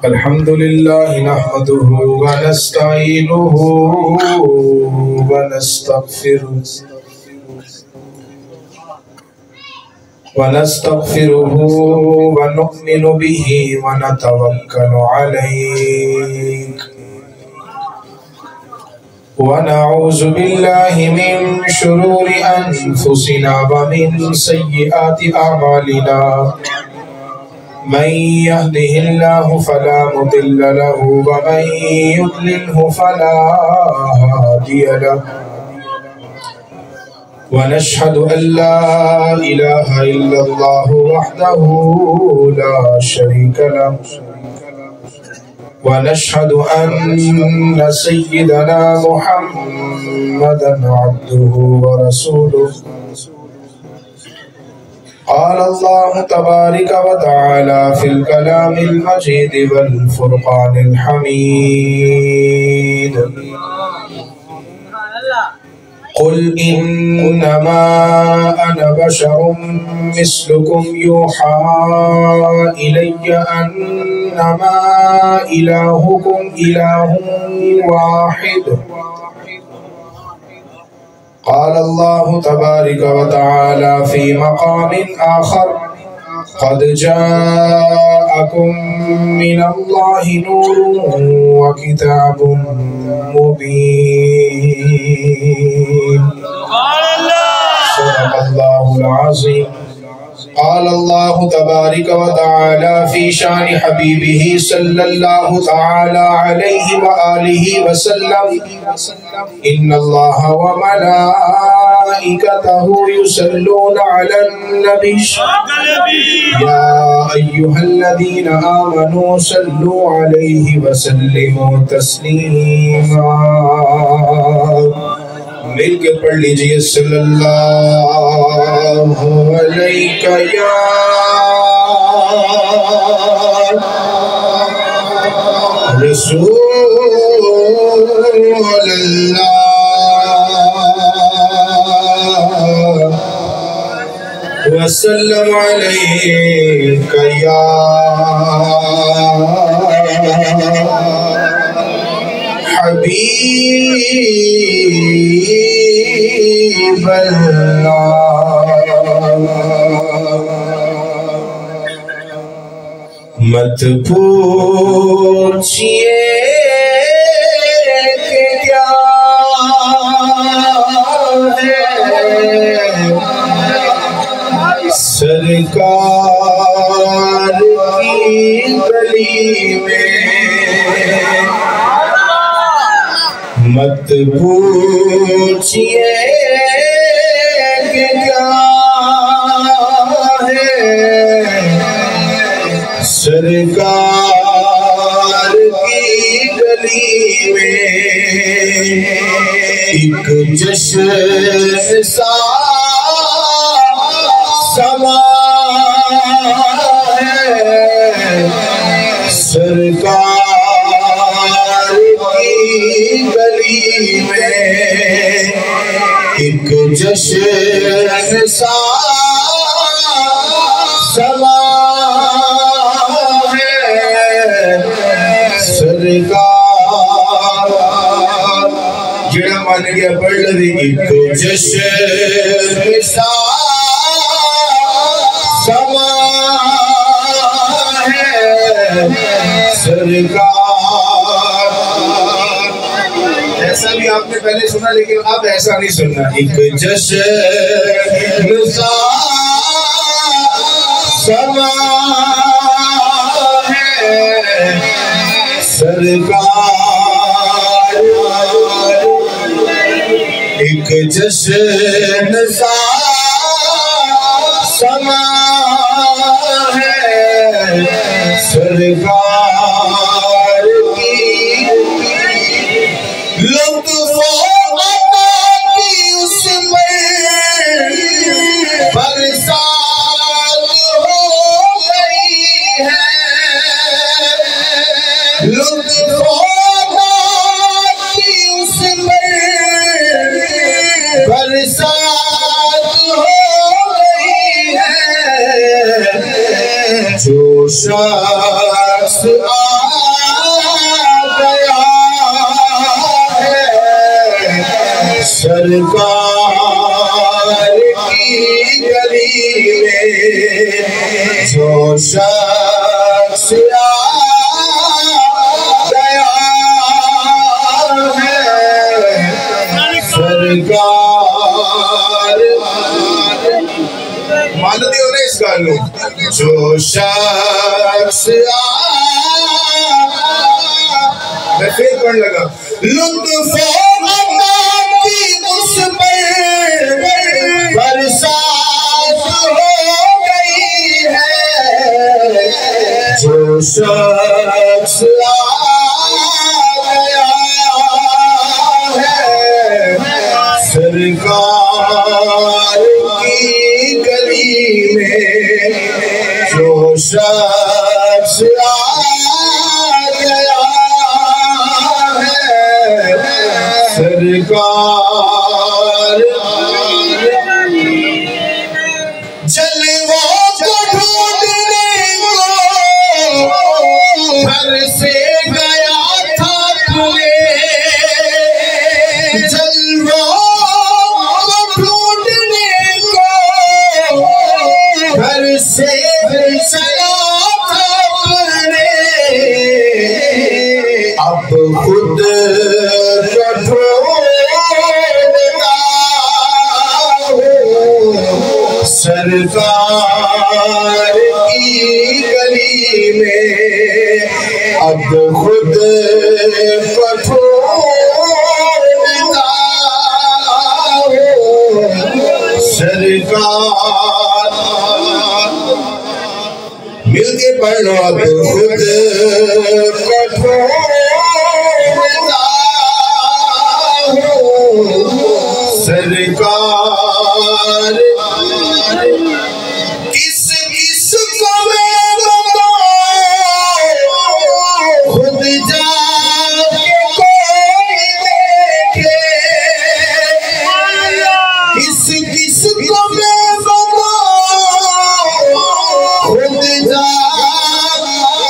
الحمد لله نحمده ونستعينه ونستغفره ونؤمن به ونتوكل عليه ونعوذ بالله من شرور أنفسنا ومن سيئات أعمالنا من يهده الله فلا مضل له ومن يضلله فلا هادي له ونشهد أن لا إله إلا الله وحده لا شريك له ونشهد أن سيدنا محمدا عبده ورسوله قال الله تبارك وتعالى في الكلام المجيد والفرقان الحميد قل إنما أنا بشر مثلكم يوحى إلي أنما إلهكم إله واحد قال الله تبارك وتعالى في مقام آخر قد جاءكم من الله نور وكتاب مبين صدق الله العظيم قال الله تبارك وتعالى في شان حبيبه صلى الله تعالى عليه وآله وسلم إن الله وملائكته يصلون على النبي يا أيها الذين آمنوا صلوا عليه وسلموا تسليما مل کے پڑھ لیجئے صلی اللہ علیہ یا رسول اللہ وسلم علیہ یا حبیب اللہ مت پوچھئے کہ کیا ہے سرکار کی گلی میں مت پوچھئے کہ کیا ہے سرکار کی گلی میں ایک جشن سا سما ہے سرکار کی گلی میں ایک جشن سا سما ہے سرکار جڑا مان گیا پڑھ لے ایک جشن سا سما ہے سرکار ایسا بھی آپ نے پہلے سنا لیکن اب ایسا نہیں سننا ایک جشن سا سما ہے سرکار ایک جشن سا سما ہے سرکار کی لطف و عطا کی اس میں برسات ہو گئی ہے لطف و عطا کی اس میں برسات ہو گئی ہے جو شخص آ گیا ہے سرکار کی گلی میں، جو شخص آ گیا ہے سرکار، مانتے ہو نا اس گانوں، جو شخص میں پھر پڑھ لگا، لطف و امان کی اس پر برسات ہو گئی ہے، جو شخص آ گیا ہے سرکار کی گلی میں، جو شخص آ گیا ہے سرکار، جلووں کو ڈھونڈنے کو گھر سے گیا تھا تمہیں، جلووں کو ڈھونڈنے کو گھر سے چلا تھا تمہیں، اب خود سرکار کی گلی میں، اب خود پٹھوڑتا سرکار، مل کے پڑھ لو، اب خود پٹھوڑتا سرکار، کس کس کو میں بتاؤں خود جا کے کوئی دیکھے، کس کس کو میں بتاؤں خود جا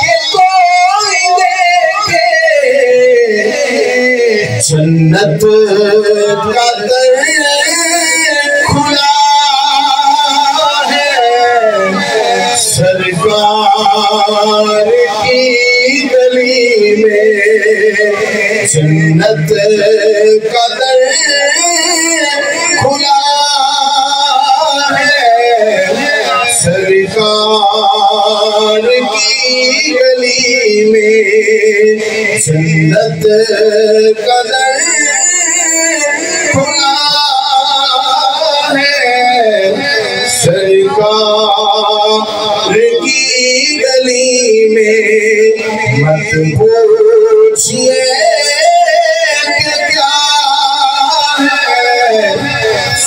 کے کوئی دیکھے، جنت کا در کھلا ہے سرکار کی گلی میں، جنت کا در کھلا ہے سرکار کی گلی میں، جنت کا در کھلا ہے سرکار کی گلی میں، مت پوچھئے کہ کیا ہے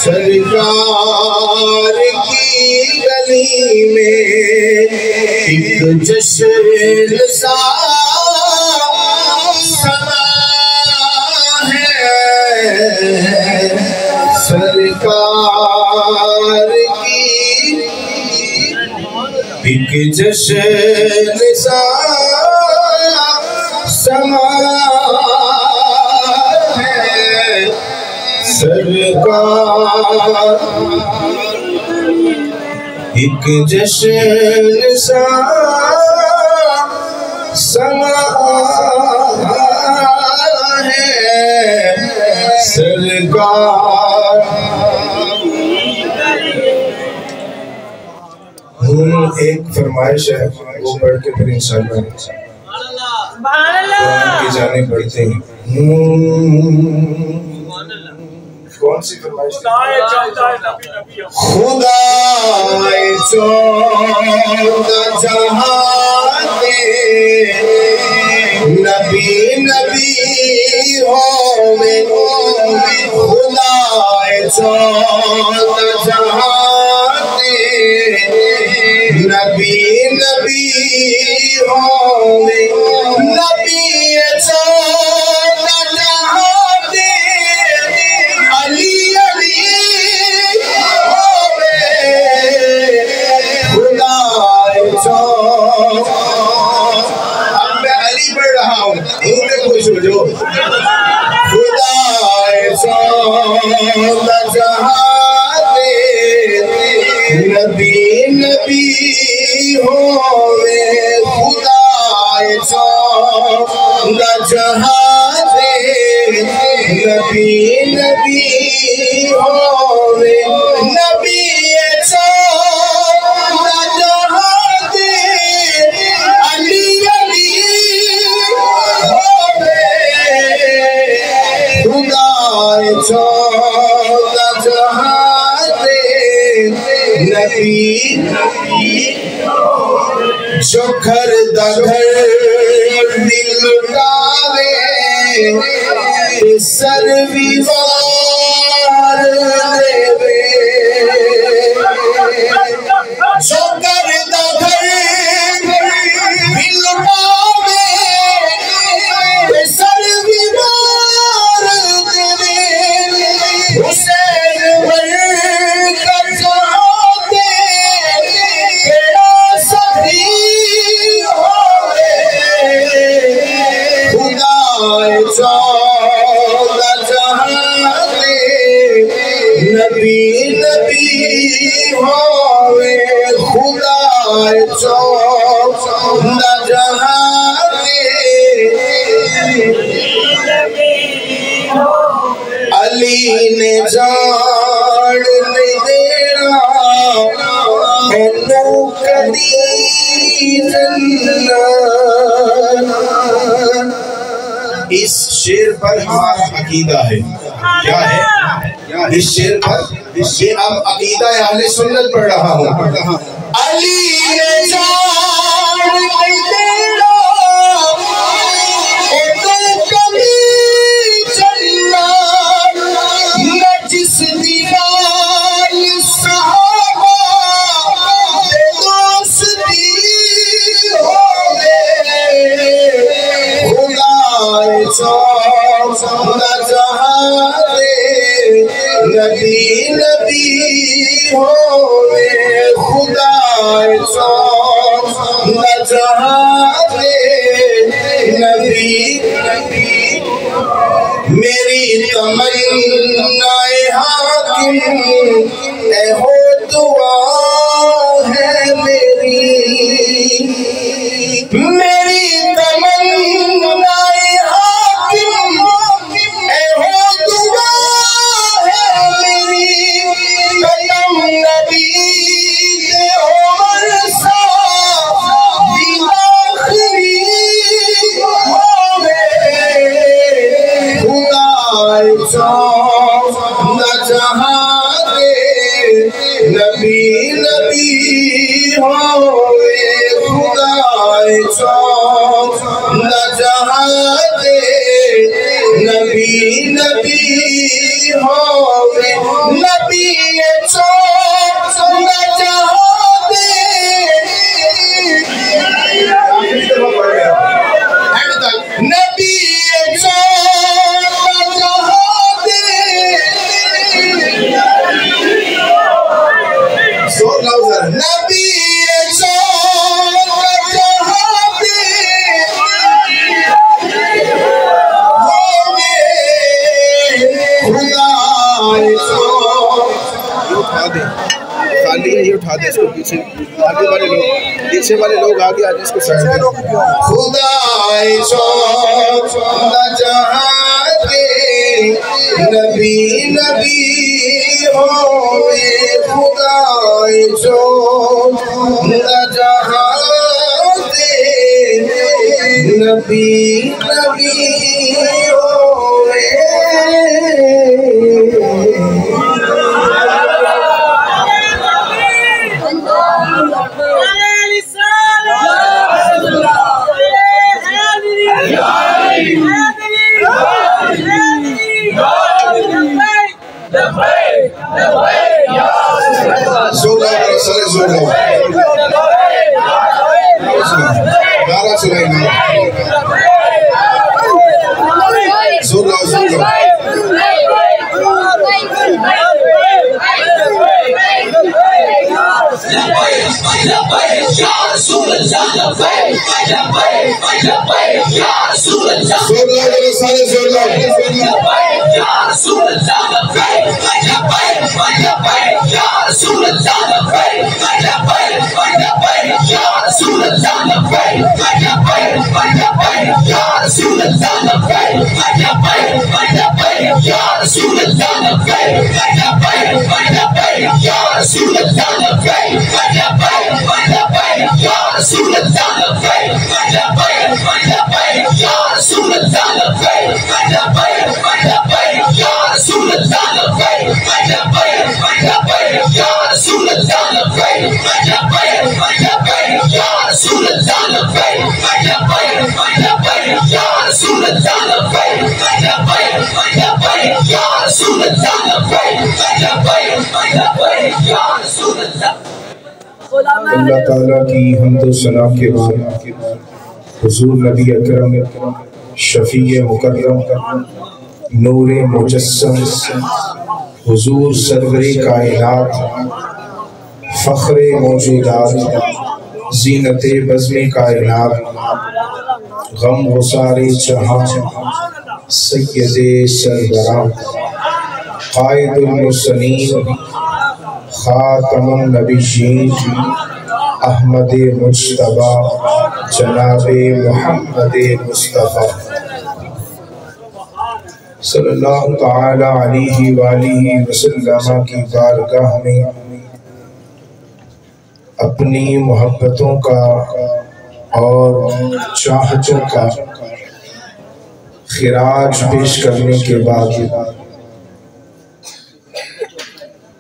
سرکار کی گلی میں، ایک جشن سا سما ہے سرکار کی، ایک جشن سا سما ہے سرکار، ایک جشن سا سما ہے سرکار، ایک فرمائش ہے وہ پڑھ کے پھر انشاءاللہ قرآن کی جانب بڑھتے ہیں۔ کون سی فرمائش؟ خدائے چودہ جہاں دے نبی نبی ہو میں، خدائے چودہ جہاں دے نبی نبی ہو میں، نبی چودہ جہاں دے علی علی ہو میں، خدا اب میں علی پڑھ رہا ہوں ان پہ خوش ہو جو خدائے چاندہ جہاں دے نبی نبی ہوئے خدائے چاندہ جہاں دے نبی نبی ہوئے نبی چاندہ جہاں دے علی علی ہوئے خدائے چاندہ جہاں دے نبی جو گھر دا گھر دل لٹاوے سر ویوار دے جو گھر دا گھر دل لٹاوے سر ویوار دے حسین ورکر جہاں دے کیڑا سبھی ہوئے خدائے چاندہ جہاں دے نبی نبی ہوئے خدائے چاندہ جہاں دے علی نے جان نہیں دینا اینو کدی جنت اس شعر پر ہمارا عقیدہ ہے کیا ہے اس شعر پر یہ اب عقیدہ اہل سنت پڑھ رہا ہوں علی نے جان نہیں دینا اینو کدی جنت نہ جس دیوال صحابہ دے دوستی ہوئے خدائے چاندہ جہاں دے نبی نبی ہوئے خدائے چاندہ جہاں دے نبی نبی میری تمنا حاکم اے ہو دعا ہے میری میری تمنا حاکم اے ہو دعا ہے میری قدم نبی دے عمر سا بھی آخری ہوئے خدائے چاندہ جہاں دے نبی نبی ہوئے خدائے چاندہ جہاں دے نبی نبی ہوئے نبی چاندہ جہاں دے نبی چاندہ جہاں دے زور لاؤ ذرا نبی چاندہ جہاں دے ہوئے خدائے چاندہ خالی ہے یہ اٹھا دے اس کو پیچھے آگے والے لوگ پیچھے والے لوگ آگے آج اس کو سائڈ دے خدائے چاندہ جہاں دے نبی نبی ہوئے خدائے چاندہ جہاں دے نبی نبی ہوئے نعرہ چلائیں زور لاؤ زور لاؤ یا رسول اللہ لبیک لبیک یا رسول اللہ زور لگا سارے زور لگا یا رسول اللہ لبیک لبیک یا رسول اللہ لبیک لبیک یا رسول اللہ لبیک یا رسول اللہ لبیک یا رسول اللہ لبیک یا رسول اللہ لبیک یا رسول اللہ لبیک یا رسول اللہ لبیک یا رسول اللہ لبیک یا رسول اللہ لبیک یا رسول اللہ لبیک یا رسول اللہ لبیک یا رسول اللہ لبیک یا رسول اللہ۔ اللہ تعالیٰ کی حمد و ثنا کے بعد حضور نبی اکرم شفیع مکرم نور مجسم حضور سرور کائنات فخر موجودات زینت بزم کائنات غم غسار جہاں سید سربراہ قائد المرسلین خاتم النبیین احمد مجتبی جناب محمد مصطفیٰ صلی اللہ تعالی علیہ وآلہ وسلم کی بارگاہ میں اپنی محبتوں کا اور چاہتوں کا خراج پیش کرنے کے بعد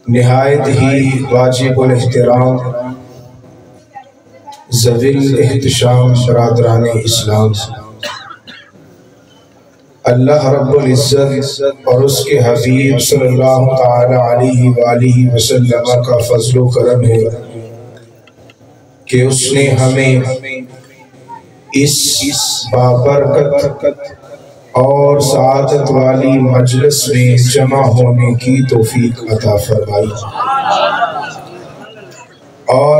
نہایت ہی واجب الاحترام ذوی الاحتشام برادران اسلام، اللہ رب العزت اور اس کے حبیب صلی اللہ تعالی علیہ وآلہ وسلم کا فضل و کرم ہے کہ اس نے ہمیں اس بابرکت اور سعادت والی مجلس میں جمع ہونے کی توفیق عطا فرمائی، اور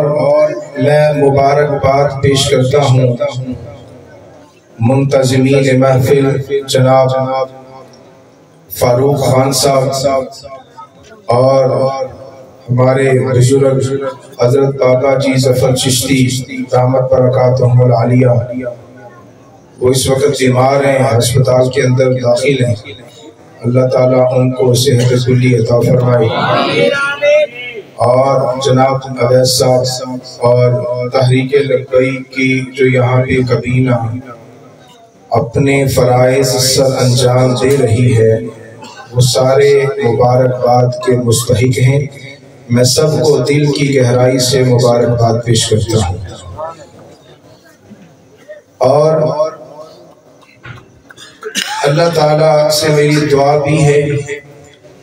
میں مبارکباد پیش کرتا ہوں منتظمین محفل جناب فاروق خان صاحب اور ہمارے بزرگ حضرت بابا جی ظفر چشتی دامت برکاتہم العالیہ، وہ اس وقت بیمار ہیں، ہسپتال کے اندر داخل ہیں، اللہ تعالیٰ ان کو صحت کلی عطا فرمائے، اور جناب عویس صاحب اور تحریک لبیک کی جو یہاں پہ کابینہ اپنے فرائض سر انجام دے رہی ہے، وہ سارے مبارکباد کے مستحق ہیں، میں سب کو دل کی گہرائی سے مبارکباد پیش کرتا ہوں، اور اللہ تعالیٰ سے میری دعا بھی ہے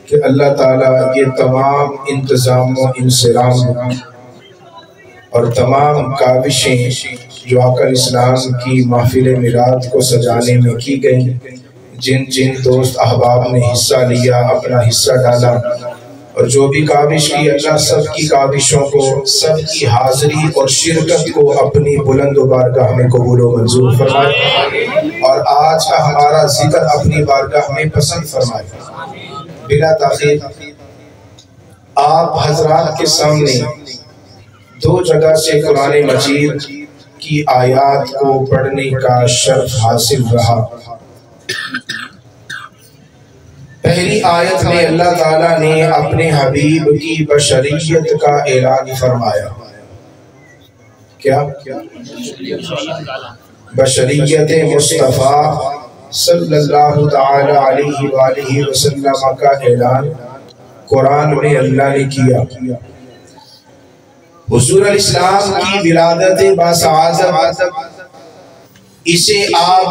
کہ اللہ تعالیٰ یہ تمام انتظام و انصرام اور تمام کاوشیں جو آقا اسلام کی محفل میلاد کو سجانے میں کی گئیں، جن دوست احباب نے حصہ لیا، اپنا حصہ ڈالا، اور جو بھی کاوش کی، اللہ سب کی کاوشوں کو، سب کی حاضری اور شرکت کو اپنی بلند و بارگاہ میں قبول و منظور فرمائے، اور آج کا ہمارا ذکر اپنی بارگاہ میں پسند فرمائے۔ بلا تاخیر آپ حضرات کے سامنے دو جگہ سے قرآن مجید کی آیات کو پڑھنے کا شرف حاصل رہا۔ پہلی آیت میں اللہ تعالیٰ نے اپنے حبیب کی بشریت کا اعلان فرمایا، کیا؟ بشریت مصطفیٰ صلی اللہ تعالی علیہ وآلہ وسلم کا اعلان قرآن میں اللہ نے کیا۔ حضور علیہ السلام کی ولادت باسعادت، اسے آپ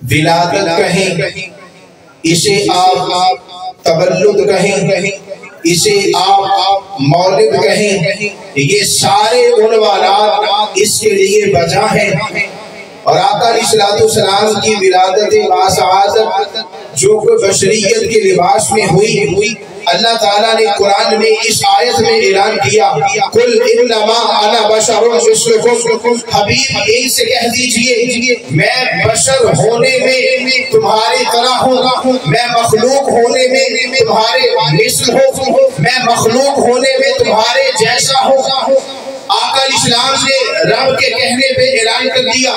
ولادت کہیں، اسے آپ تولد کہیں، اسے آپ مولد کہیں، یہ سارے عنوانات اس کے لیے بجا ہیں، اور آقا علیہ السلام کی ولادت باسعادت جو کہ بشریت کے لباس میں ہوئی، اللہ تعالیٰ نے قرآن میں اس آیت میں اعلان کیا قل انما انا بشر مثلکم، حبیب ان سے کہہ دیجئے میں بشر ہونے میں تمہاری طرح ہوں، میں مخلوق ہونے میں تمہارے مثل ہوں، میں مخلوق ہونے میں تمہارے جیسا ہوں۔ آقا الاسلام نے رب کے کہنے پہ اعلان کر دیا۔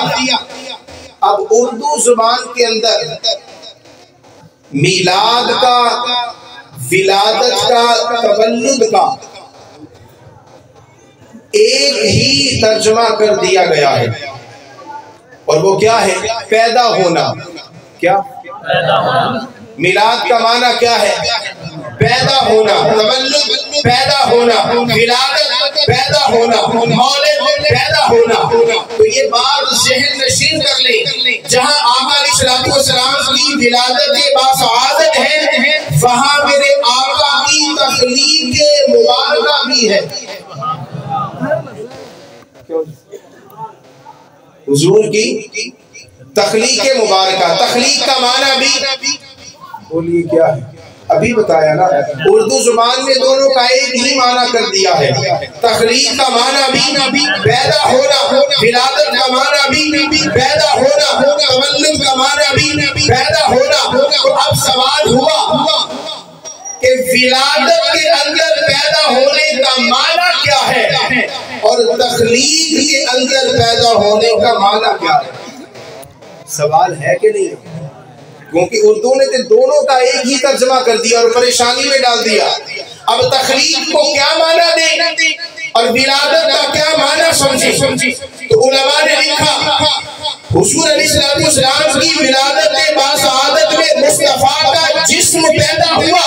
اب اردو زبان کے اندر میلاد کا، ولادت کا، تولد کا ایک ہی ترجمہ کر دیا گیا ہے، اور وہ کیا ہے؟ پیدا ہونا۔ کیا؟ پیدا ہونا۔ میلاد کا معنی کیا ہے؟ پیدا ہونا، تولد پیدا ہونا، ولادت پیدا ہونا، مولد پیدا ہونا۔ تو یہ بات ذہن نشین کر لیں، جہاں آقا علیہ السلام کی ولادت باسعادت ہے، وہاں میرے آقا کی تخلیق مبارکہ بھی ہے۔ حضور کی تخلیق مبارکہ، تخلیق کا معنی بھی بولیے کیا ہے؟ ابھی بتایا نا، اردو زبان میں دونوں کا ایک ہی معنی کر دیا ہے۔ تخلیق کا معنی بھی پیدا ہونا، ولادت کا معنی بھی پیدا ہونا، تولد کا معنی بھی پیدا ہونا۔ تو اب سوال ہوا کہ ولادت کے اندر پیدا ہونے کا معنی کیا ہے اور تخلیق کے اندر پیدا ہونے کا معنی کیا ہے؟ سوال ہے کہ نہیں؟ کیونکہ اردو نے تو دونوں کا ایک ہی ترجمہ کر دیا اور پریشانی میں ڈال دیا۔ اب تخلیق کو کیا معنی دیں اور ولادت کا کیا معنی سمجھیں؟ تو علماء نے لکھا حضور علیہ السلام کی ولادت باسعادت میں مصطفیٰ کا جسم پیدا ہوا،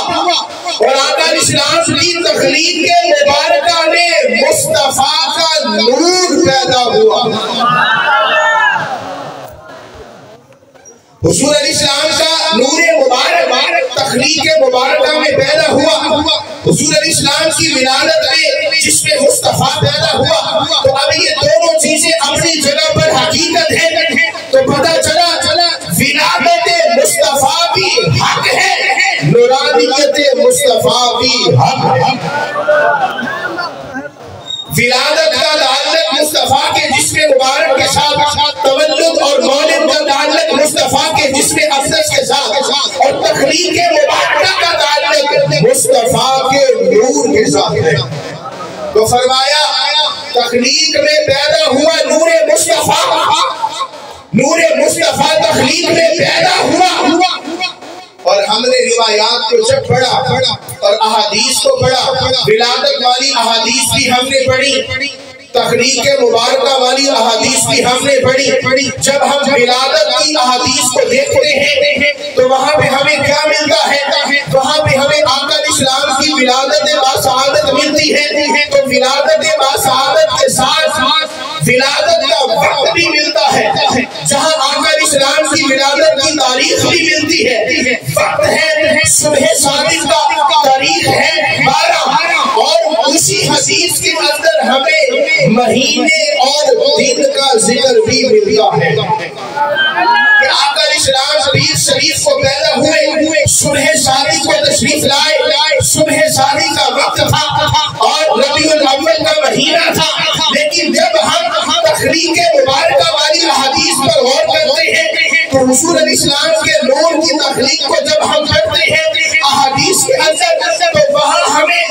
اور آقا علیہ السلام کی تخلیق مبارکہ میں مصطفیٰ کا نور پیدا ہوا۔ حضور علیہ السلام کا نور مبارک تخلیق مبارکہ میں پیدا ہوا، حضور علیہ السلام کی ولادت میں جس میں مصطفیٰ پیدا ہوا۔ تو اب یہ دونوں چیزیں اپنی جگہ پر حقیقت ہے، تو پتہ چلا ولادت مصطفیٰ بھی حق ہے، نورانیت مصطفیٰ بھی حق ہے۔ ولادت کا تعلق مصطفیٰ کے جسم مبارک کے ساتھ، تولد اور مولد کا تعلق مصطفیٰ کے جسم اقدس کے ساتھ، اور تخلیق مبارکہ کا تعلق مصطفیٰ کے نور کے ساتھ ہے۔ تو فرمایا تخلیق میں پیدا ہوا نور مصطفیٰ، نور مصطفیٰ تخلیق میں پیدا ہوا۔ اور ہم نے روایات کو جب پڑھا اور احادیث کو پڑھا، ولادت والی احادیث بھی ہم نے پڑھی، تخلیق مبارکہ والی احادیث بھی ہم نے پڑھی۔ جب ہم ولادت کی احادیث کو دیکھتے ہیں تو وہاں پہ ہمیں کیا ملتا ہے؟ وہاں پہ ہمیں آقا علیہ السلام کی ولادت باسعادت ملتی ہے۔ تو ولادت باسعادت کے ساتھ ولادت کا وقت بھی ملتا ہے، جہاں آقا علیہ السلام کی ولادت کی تاریخ بھی ملتی ہے۔ وقت ہے صبح صادق کا، تاریخ ہے 12، اور اسی حدیث کے اندر ہمیں مہینے اور دن کا ذکر بھی ملتا ہے کہ آقا علیہ السلام پیر شریف کو پیدا ہوئے، صبح صادق کو تشریف لائے، صبح صادق کا وقت تھا اور ربیع الاول کا مہینہ تھا۔ لیکن جب ہم تخلیق مبارکہ والی احادیث پر غور کرتے ہیں تو حضور علیہ السلام کے نور کی تخلیق کو جب ہم کرتے ہیں احادیث کے اندر، تو وہاں ہمیں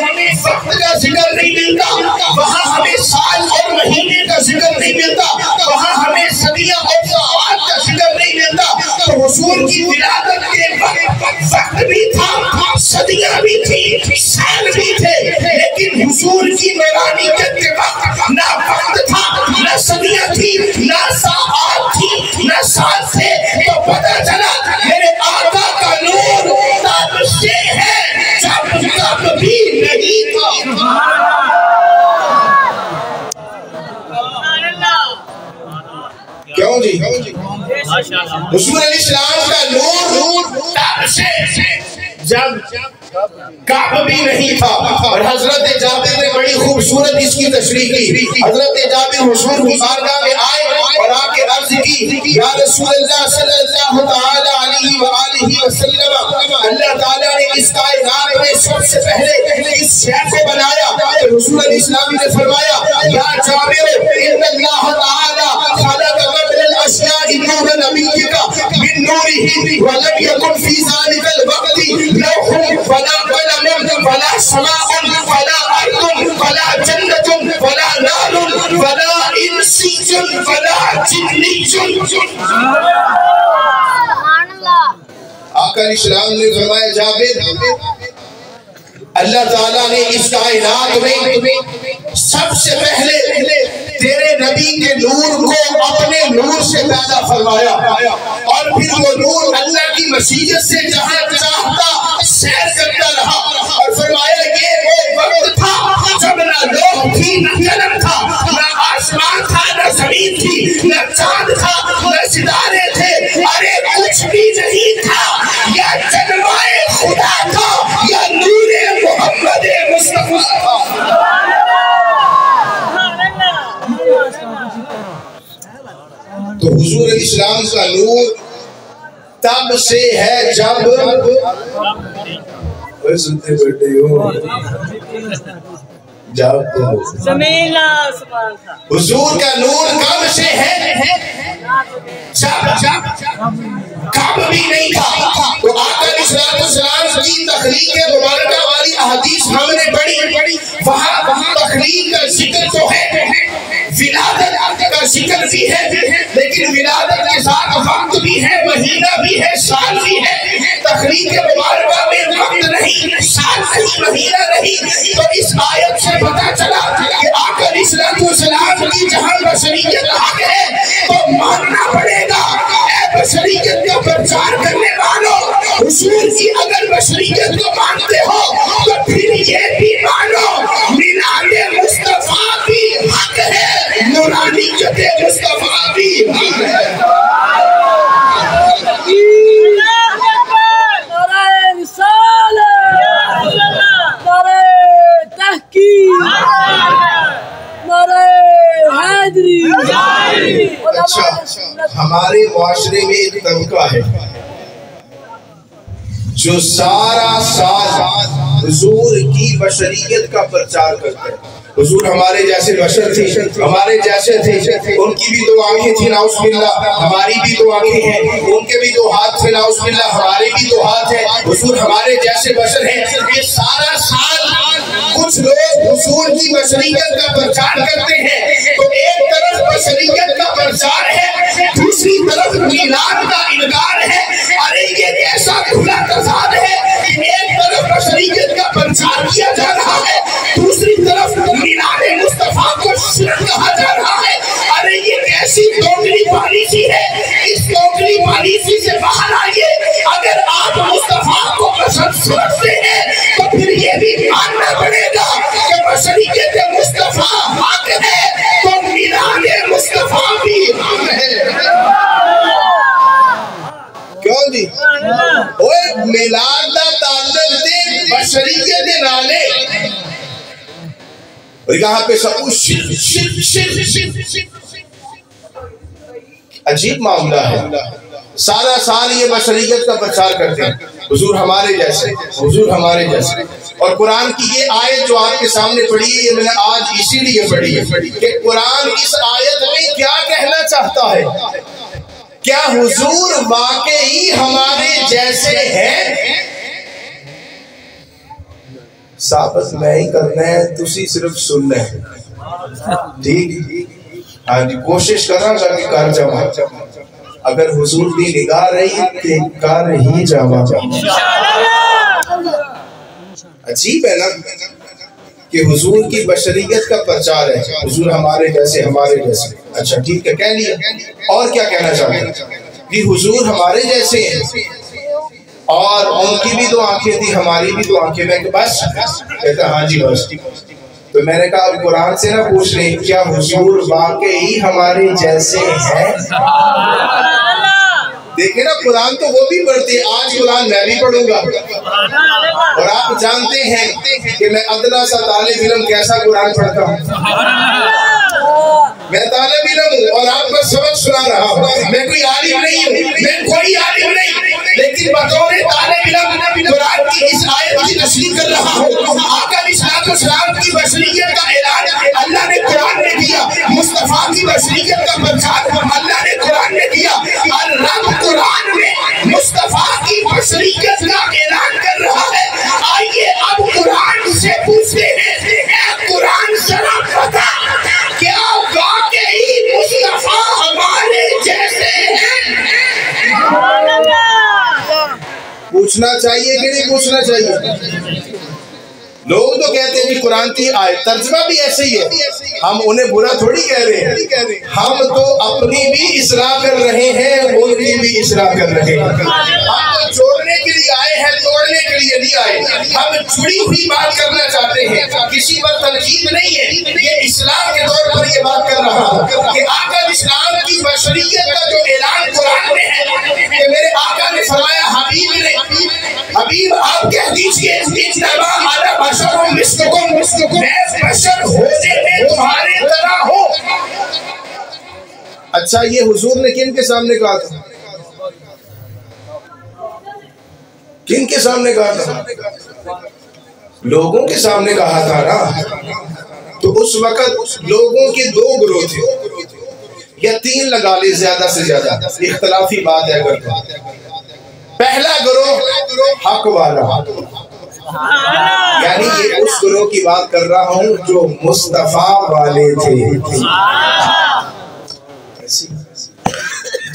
وقت کا ذکر نہیں ملتا، وہاں ہمیں سال اور مہینے کا ذکر نہیں ملتا، وہاں ہمیں صدیاں اور ساعات کا ذکر نہیں ملتا۔ تو حضور کی ولادت کے وقت بھی تھا، صدیاں بھی تھی، سال بھی تھے، لیکن حضور کی نورانیت کے وقت نہ وقت تھا، نہ صدیاں تھی، نہ ساعات تھی، نہ سال تھے۔ تو پتہ چلا میرے آقا کا نور تب سے ہے جب تب بھی نہیں تھا۔ کیوں جی؟ حضور علیہ السلام کا نور تب سے جب کعب بھی نہیں تھا۔ اور حضرت جابر نے بڑی خوبصورت اس کی تشریح کی۔ حضرت جابر حضور کی بارگاہ میں آئے اور آ کے عرض کی، یا رسول اللہ صلی اللہ تعالی علیہ وآلہ وسلم، اللہ تعالیٰ نے اس کائنات میں سب سے پہلے اس شہر کو بنایا تو رسول علیہ السلام نے فرمایا یا جابر ان اللہ تعالی خلق قبل الاشیاء نور نبیک من نورہ ولم یکن فی ذلک الوقت لوح ولا قلم ولا سماء ولا ارض ولا جنت ولا نار ولا انسی ولا جنی. آقا علیہ السلام نے فرمایا جابر اللہ تعالیٰ نے اس کائنات میں سب سے پہلے تیرے نبی کے نور کو اپنے نور سے پیدا فرمایا اور پھر وہ نور اللہ کی مشیت سے جہاں چاہتا سیر کرتا رہا اور فرمایا یہ وہ وقت تھا جب نہ لوگ تھی نہ قلم تھا نہ آسمان تھا نہ زمین تھی نہ چاند تھا نہ ستارے تھے ارے کچھ بھی نہیں تھا یا جلوائے خدا تھا یا نور محمد مصطفیٰ تھا. تو حضور علیہ السلام کا نور تب سے ہے جب سنتے بیٹھے ہو حضور کا نور کب سے ہے جب کب بھی نہیں تھا. تو آقا علیہ السلام کی تخلیق مبارکہ والی احادیث ہم نے پڑھی وہاں تخلیق کا ذکر تو ہے ولادت کا ذکر بھی ہے لیکن ولادت کے ساتھ وقت بھی ہے مہینہ بھی ہے سال بھی ہے. تخلیق مبارکہ میں وقت نہیں سال نہیں مہینہ نہیں. تو اس آیت سے پتہ چلا کہ آقا علیہ السلام کی جہاں بشریت حق ہے تو ماننا پڑے گا اے بشریت کا پرچار کرنے والوں حضور کی اگر بشریت کو مانتے ہو تو پھر یہ بھی مانو میلاد مصطفیٰ بھی حق ہے نورانیت مصطفیٰ بھی حق ہے. اچھا ہمارے معاشرے میں ایک طبقہ ہے جو سارا سال حضور کی بشریت کا پرچار کرتا ہے. حضور ہمارے جیسے بشر تھے ہمارے جیسے تھے ان کی بھی دو آنکھیں تھیں نعوذ باللہ ہماری بھی دو آنکھیں ہیں ان کے بھی دو ہاتھ تھے نعوذ باللہ ہمارے بھی دو ہاتھ ہیں. حضور ہمارے جیسے بشر ہیں. یہ سارا سال کچھ لوگ حضور کی بشریت کا پرچار کرتے ہیں تو ایک طرف بشریت کا پرچار ہے دوسری طرف میلاد کا انکار ہے. ارے یہ ایسا کھلا تضاد ہے کہ ایک طرف بشریت کا پرچار کیا جا رہا ہے دوسری طرف میلاد مصطفیٰ کو شرک کہا جا رہا ہے. ارے یہ کیسی توکلی پالیسی ہے. اس توکلی پالیسی سے باہر آئیے. اگر آپ مصطفیٰ کو پسند سمجھتے ہیں تو پھر یہ بھی ماننا پڑے گا کہ بشریت مصطفیٰ حق ہے تو میلاد مصطفیٰ بھی حق ہے. کیوں جی اوے میلاد دا تعلق دے بشریت دے نالے اور یہاں پہ سب شرک عجیب معاملہ ہے. سارا سال یہ بشریت کا پرچار کرتے ہیں حضور ہمارے جیسے حضور ہمارے جیسے. اور قرآن کی یہ آیت جو آپ کے سامنے پڑھی ہے یہ میں نے آج اسی لیے پڑھی ہے کہ قرآن اس آیت میں کیا کہنا چاہتا ہے. کیا حضور واقعی ہمارے جیسے ہیں؟ ثابت میں ہی کرنا ہے تسی صرف سننا ہے. ٹھیک ہاں جی کوشش کرنا کہ کر جاؤں. اگر حضور کی نگاہ رہی کہ کر ہی جاؤں. عجیب ہے نا کہ حضور کی بشریت کا پرچار ہے حضور ہمارے جیسے ہمارے جیسے. اچھا ٹھیک ہے کہہ لیا. اور کیا کہنا چاہتے ہیں کہ حضور ہمارے جیسے ہیں اور ان کی بھی دو آنکھیں تھی ہماری بھی دو آنکھیں. میں کہ بس کہتا ہاں جی بس. تو میں نے کہا اب قرآن سے نہ پوچھ رہے کیا حضور واقعی ہمارے جیسے ہیں. دیکھیں نا قرآن تو وہ بھی پڑھتے ہیں. آج قرآن میں بھی پڑھوں گا اور آپ جانتے ہیں کہ میں ادنا سا طالب علم کیسا قرآن پڑھتا ہوں. میں طالب علم ہوں اور آپ کو سبق سنا رہا ہوں. میں کوئی عالم نہیں ہوں میں کوئی عالم نہیں لیکن بھی بطور طالب علم قرآن کی اس آیت کی تشریح کر رہا ہوں۔ آقا علیہ السلام کی بشریت کا اعلان اللہ نے قرآن میں دیا، مصطفیٰ کی بشریت کا پرچار اللہ نے قرآن میں دیا، اور رب قرآن میں مصطفیٰ کی بشریت کا اعلان کر رہا ہے۔ آئیے اب قرآن سے پوچھتے ہیں، اے قرآن ذرا بتا کیا واقعی مصطفیٰ ہمارے جیسے ہیں؟ پوچھنا چاہیے کہ نہیں پوچھنا چاہیے؟ لوگ تو کہتے ہیں کہ قرآن کی آیت، ترجمہ بھی ایسے ہی ہے، ہم انہیں برا تھوڑی کہہ رہے ہیں، ہم تو اپنی بھی اصلاح کر رہے ہیں، ان کی بھی اصلاح کر رہے ہیں۔ ہم تو جوڑنے کے لیے آئے ہیں، توڑنے کے لیے نہیں آئے۔ ہم جڑی ہوئی بات کرنا چاہتے ہیں، کسی پر تنقید نہیں ہے، یہ اصلاح کے طور پر یہ بات کر رہا ہوں کہ آقا اسلام کی بشریت کا جو اعلان قرآن میں ہے کہ میرے آقا نے فرمایا، حبیب آپ کہہ دیجئے انما انا بشر مثلکم، میں بشر ہونے میں تمہارے طرح ہوں۔ اچھا یہ حضور نے کن کے سامنے کہا تھا؟ کن کے سامنے کہا تھا؟ لوگوں کے سامنے کہا تھا نا۔ تو اس وقت لوگوں کے دو گروہ تھے یا تین لگا لے زیادہ سے زیادہ، اختلافی بات ہے اگر تو۔ پہلا گروہ حق والا، یعنی یہ اس گروہ کی بات کر رہا ہوں جو مصطفیٰ والے تھے۔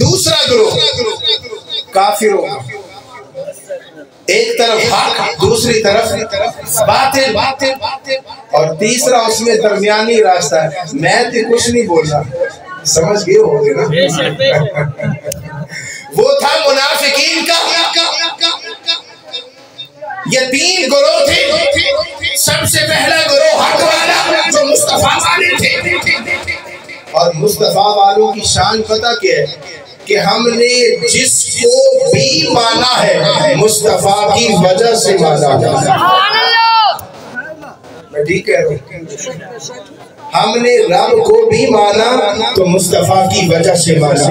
دوسرا گروہ کافروں، ایک طرف حق دوسری طرف باطل، اور تیسرا اس میں درمیانی راستہ ہے۔ میں تو کچھ نہیں بول رہا، سمجھ گئے ہو گے نا؟ وہ تھا منافقین کا۔ یہ تین گروہ تھے۔ سب سے پہلا گروہ حق والا جو مصطفیٰ والے تھے، اور مصطفیٰ والوں کی شان پتہ کیا ہے کہ ہم نے جس کو بھی مانا ہے مصطفیٰ کی وجہ سے مانا ہے۔ میں ٹھیک کہہ رہا ہوں؟ ہم نے رب کو بھی مانا تو مصطفیٰ کی وجہ سے مانا،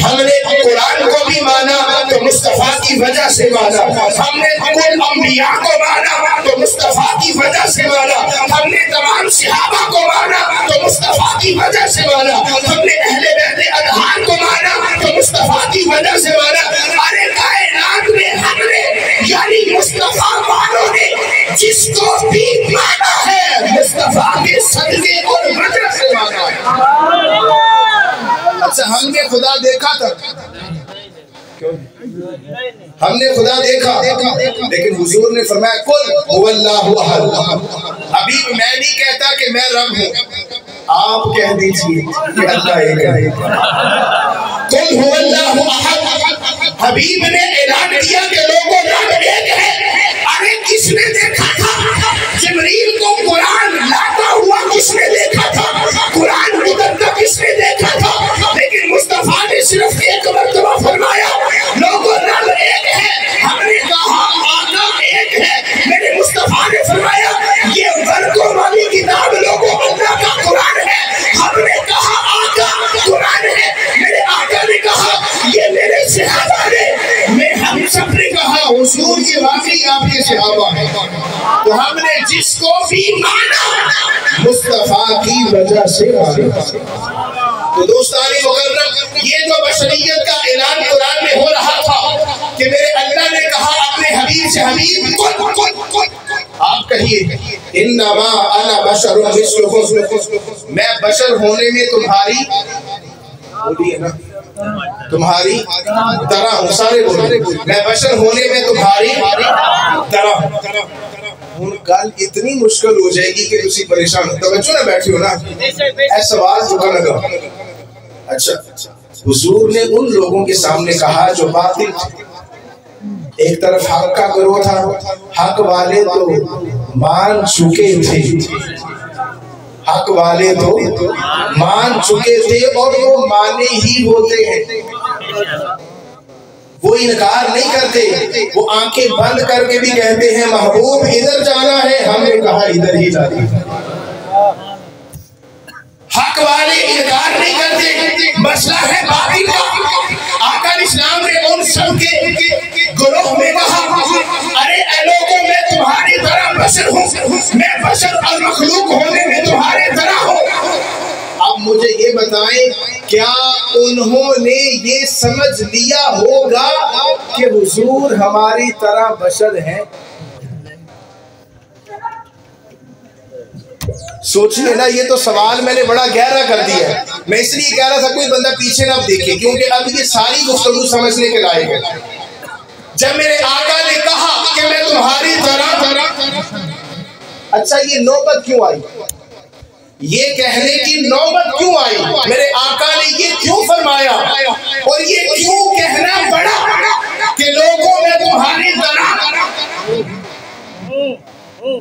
ہم نے قرآن کو بھی مانا تو مصطفیٰ کی وجہ سے مانا، ہم نے کل انبیاء کو مانا تو مصطفیٰ کی وجہ سے مانا، ہم نے تمام صحابہ کو مانا تو مصطفیٰ کی وجہ سے مانا، ہم نے اہل بیت اطہار کو مانا تو مصطفیٰ کی وجہ سے مانا۔ ارے کائنات میں ہم نے یعنی مصطفیٰ والوں نے جس کو بھی مانا ہے مصطفیٰ کے صدقے اور وجہ سے مانا ہے۔ اچھا ہم نے خدا دیکھا تھا؟ ہم نے خدا دیکھا، لیکن حضور نے فرمایا قل هو اللہ احد۔ حبیب میں نہیں کہتا کہ میں رب ہوں، آپ کہہ دیجئے کہ اللہ ایک ہے۔ قل هو اللہ احد، حبیب نے اعلان کیا کہ لوگوں رب ایک ہے۔ ارے کس نے دیکھا تھا جبریل کو قرآن لاتا ہوا؟ کس نے دیکھا تھا قرآن اترتا؟ کس نے دیکھا تھا؟ لیکن مصطفیٰ نے صرف ایک مرتبہ فرمایا لوگوں رب ایک ہے۔ ہم نے کہا آقا ایک ہے، میرے مصطفیٰ نے فرمایا یہ ورقوں والی کتاب لوگوں اللہ کا قرآن ہے۔ ہم نے کہا آقا قرآن ہے، میرے آقا نے کہا یہ میرے صحابہ نے، میں ہم سب نے کہا حضور کے واقعی آپ کے صحابہ ہیں۔ تو ہم نے جس کو بھی مانا مصطفیٰ کی وجہ سے مانا۔ تو دوستان مکرم، یہ جو بشریت کا اعلان قرآن میں ہو رہا تھا کہ میرے اللہ نے کہا اپنے حبیب سے حبیب آپ کہیے انما انا بشر مثلکم، میں بشر ہونے میں تمہاری بولیے نا تمہاری طرح ہوں، سارے بولے میں بشر ہونے میں تمہاری طرح ہوں۔ گل اتنی مشکل ہو جائے گی کہ تسی پریشان ہو، توجہ نہ بیٹھی ہو نا، اے سوال چکا لگا۔ اچھا حضور نے ان لوگوں کے سامنے کہا جو باطل تھے، ایک طرف حق کا گروہ تھا، حق والے تو مان چکے تھے، حق والے تو مان چکے تھے اور وہ مانے ہی ہوتے ہیں، وہ انکار نہیں کرتے، وہ آنکھیں بند کر کے بھی کہتے ہیں محبوب ادھر جانا ہے، ہم نے کہا ادھر ہی جانا ہے۔ حق والے انکار نہیں کرتے، مسئلہ ہے باطل کا۔ آقا اسلام نے ان سب کے گروہ بشر ہوں، میں بشر اور مخلوق ہونے میں تمہارے طرح ہوں۔ اب مجھے یہ بتائیں کیا انہوں نے یہ سمجھ لیا ہوگا کہ حضور ہماری طرح بشر ہیں؟ سوچیے نا، یہ تو سوال میں نے بڑا گہرا کر دیا ہے۔ میں اس لیے کہہ رہا تھا کوئی بندہ پیچھے نہ دیکھے، کیونکہ اب یہ ساری گفتگو سمجھنے کے لائق ہے۔ جب میرے آقا نے کہا کہ میں تمہاری طرح، اچھا یہ نوبت کیوں آئی؟ یہ کہنے کی نوبت کیوں آئی؟ میرے آقا نے یہ کیوں فرمایا اور یہ کیوں کہنا پڑا کہ لوگوں میں تمہاری طرح؟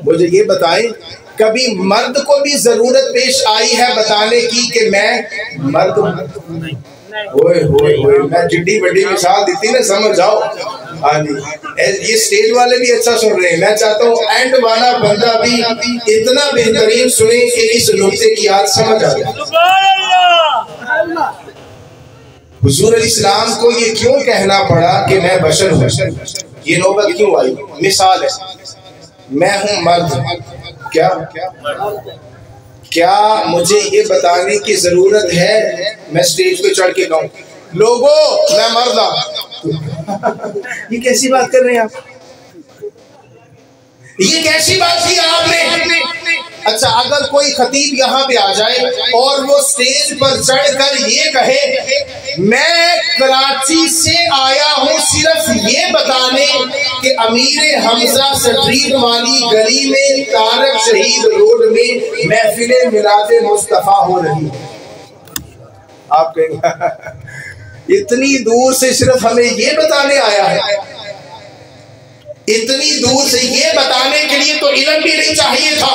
مجھے یہ بتائیں کبھی مرد کو بھی ضرورت پیش آئی ہے بتانے کی کہ میں مرد ہوں؟ ہوئے ہوئے ہوئے، میں جڈی بڑی مثال دیتی نا، سمجھ جاؤ۔ ہاں جی، یہ سٹیج والے بھی اچھا سن رہے ہیں، میں چاہتا ہوں اینڈ والا بندہ بھی اتنا بہترین سنے کہ اس نقطے کی یاد سمجھ آ جائے۔ حضور علیہ السلام کو یہ کیوں کہنا پڑا کہ میں بشر ہوں؟ یہ نوبت کیوں آئی؟ مثال ہے، میں ہوں مرد، کیا مجھے یہ بتانے کی ضرورت ہے میں سٹیج پہ چڑھ کے کہوں لوگوں میں مرد ہوں؟ یہ کیسی بات کر رہے ہیں آپ؟ یہ کیسی بات کی آپ نے؟ اچھا اگر کوئی خطیب یہاں پہ آ جائے اور وہ سٹیج پر چڑھ کر یہ کہے میں کراچی سے آیا ہوں صرف یہ بتانے کہ امیر حمزہ سٹریٹ والی گلی میں طارق شہید روڈ میں محفل میلاد مصطفیٰ ہو رہی ہے، آپ کہیں گے اتنی دور سے صرف ہمیں یہ بتانے آیا ہے؟ اتنی دور سے یہ بتانے کے لیے تو علم بھی نہیں چاہیے تھا،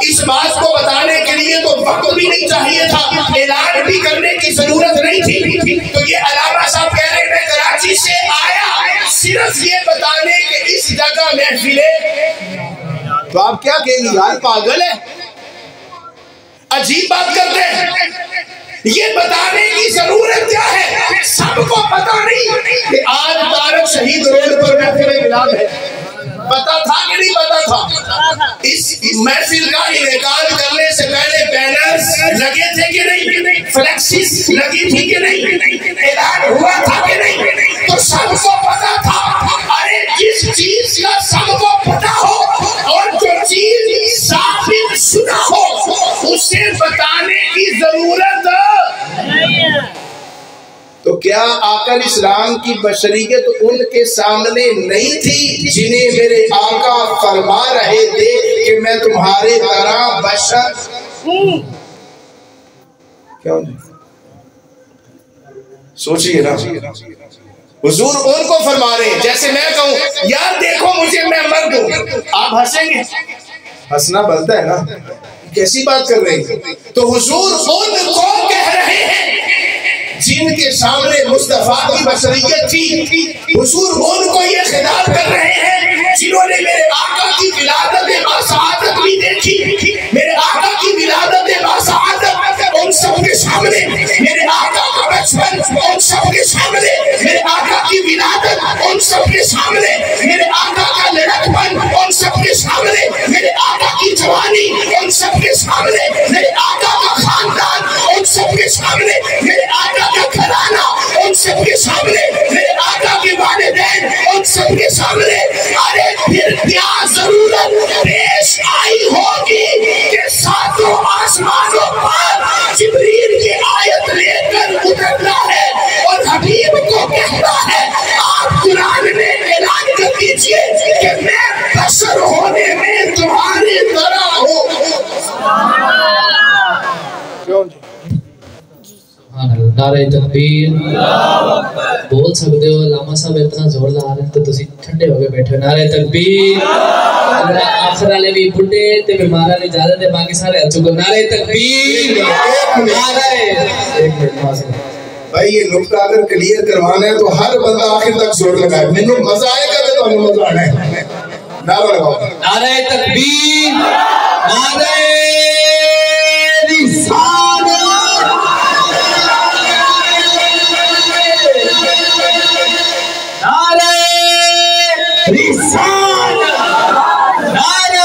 اس بات کو بتانے کے لیے تو وقت بھی نہیں چاہیے تھا، اعلان بھی کرنے کی ضرورت نہیں تھی۔ تو یہ علامہ صاحب کہہ رہے ہیں میں کراچی سے آیا صرف یہ بتانے کہ اس جگہ محفل ہے، تو آپ کیا کہیں گے یار پاگل ہے، عجیب بات کرتے ہیں۔ یہ بتانے کی ضرورت کیا ہے؟ سب کو پتا نہیں کہ آج طارق شہید روڈ پر محفل میلاد ہے، پتا تھا کہ نہیں پتا تھا؟ اس محفل کا انعقاد کرنے سے پہلے بینرز لگے تھے کہ نہیں؟ فلیکسز لگی تھی کہ نہیں؟ اعلان ہوا تھا کہ نہیں؟ تو سب کو پتا تھا۔ ارے جس چیز کا سب کو پتا ہو اور جو چیز ثابت شدہ ہو اسے بتانے کی ضرورت تو کیا آقا علیہ السلام کی بشریت ان کے سامنے نہیں تھی جنہیں میرے آقا فرما رہے تھے کہ میں تمہارے طرح بشر ہوں؟ کیوں نہیں سوچئے نا، حضور ان کو فرما رہے ہیں جیسے میں کہوں یار دیکھو مجھے میں مرد ہوں، آپ ہنسیں گے، ہنسنا بنتا ہے نا، کیسی بات کر رہے ہیں؟ تو حضور ان کو کہہ رہے ہیں جن کے سامنے مصطفیٰ کی بشریت تھی، حضور ان کو یہ خطاب کر رہے ہیں جنہوں نے میرے آقا کی ولادت باسعادت بھی دیکھی، میرے آقا کی ولادت باسعادت ان سب کے سامنے، میرے آقا کا بچپن ان سب کے سامنے، میرے آقا کی ولادت ان سب کے سامنے، میرے آقا کا لڑکپن ان سب کے سامنے، میرے آقا کی جوانی ان سب کے سامنے، میرے آقا کا خاندان ان سب کے سامنے، میرے آقا کا گھرانہ ان سب کے سامنے، میرے آقا کے والدین ان سب کے سامنے۔ ارے پھر کیا ضرورت پیش آئی ہوگی کہ ساتوں آسمانوں پر جبریل کی آیت لے کر اترنا ہے اور حبیب کو کہنا ہے آپ قرآن میں اعلان کر دیجئے کہ میں بشر ہونے میں تمہاری طرح ہوں۔ نعرہ تکبیر، بول سکتے ہو علامہ صاحب اتنا زور لا رہے ہیں تو تسی ٹھنڈے ہو کے بیٹھے ہو۔ نعرہ تکبیر، آخر والے بھی بڑھے تے بیمارا نے اجازت ہے باقی سارے ہاتھ چکو۔ نعرہ تکبیر، نعرہ ایک منٹ بھائی یہ نقطہ اگر کلیئر کروانا ہے تو ہر بندہ آخر تک زور لگائے، میں نے مزہ آئے گا کہ تمہیں مزہ آنا ہے۔ نعرہ لگاؤ، نعرہ تکبیر، نعرہ رسالت، نعرہ رسالت، نعرہ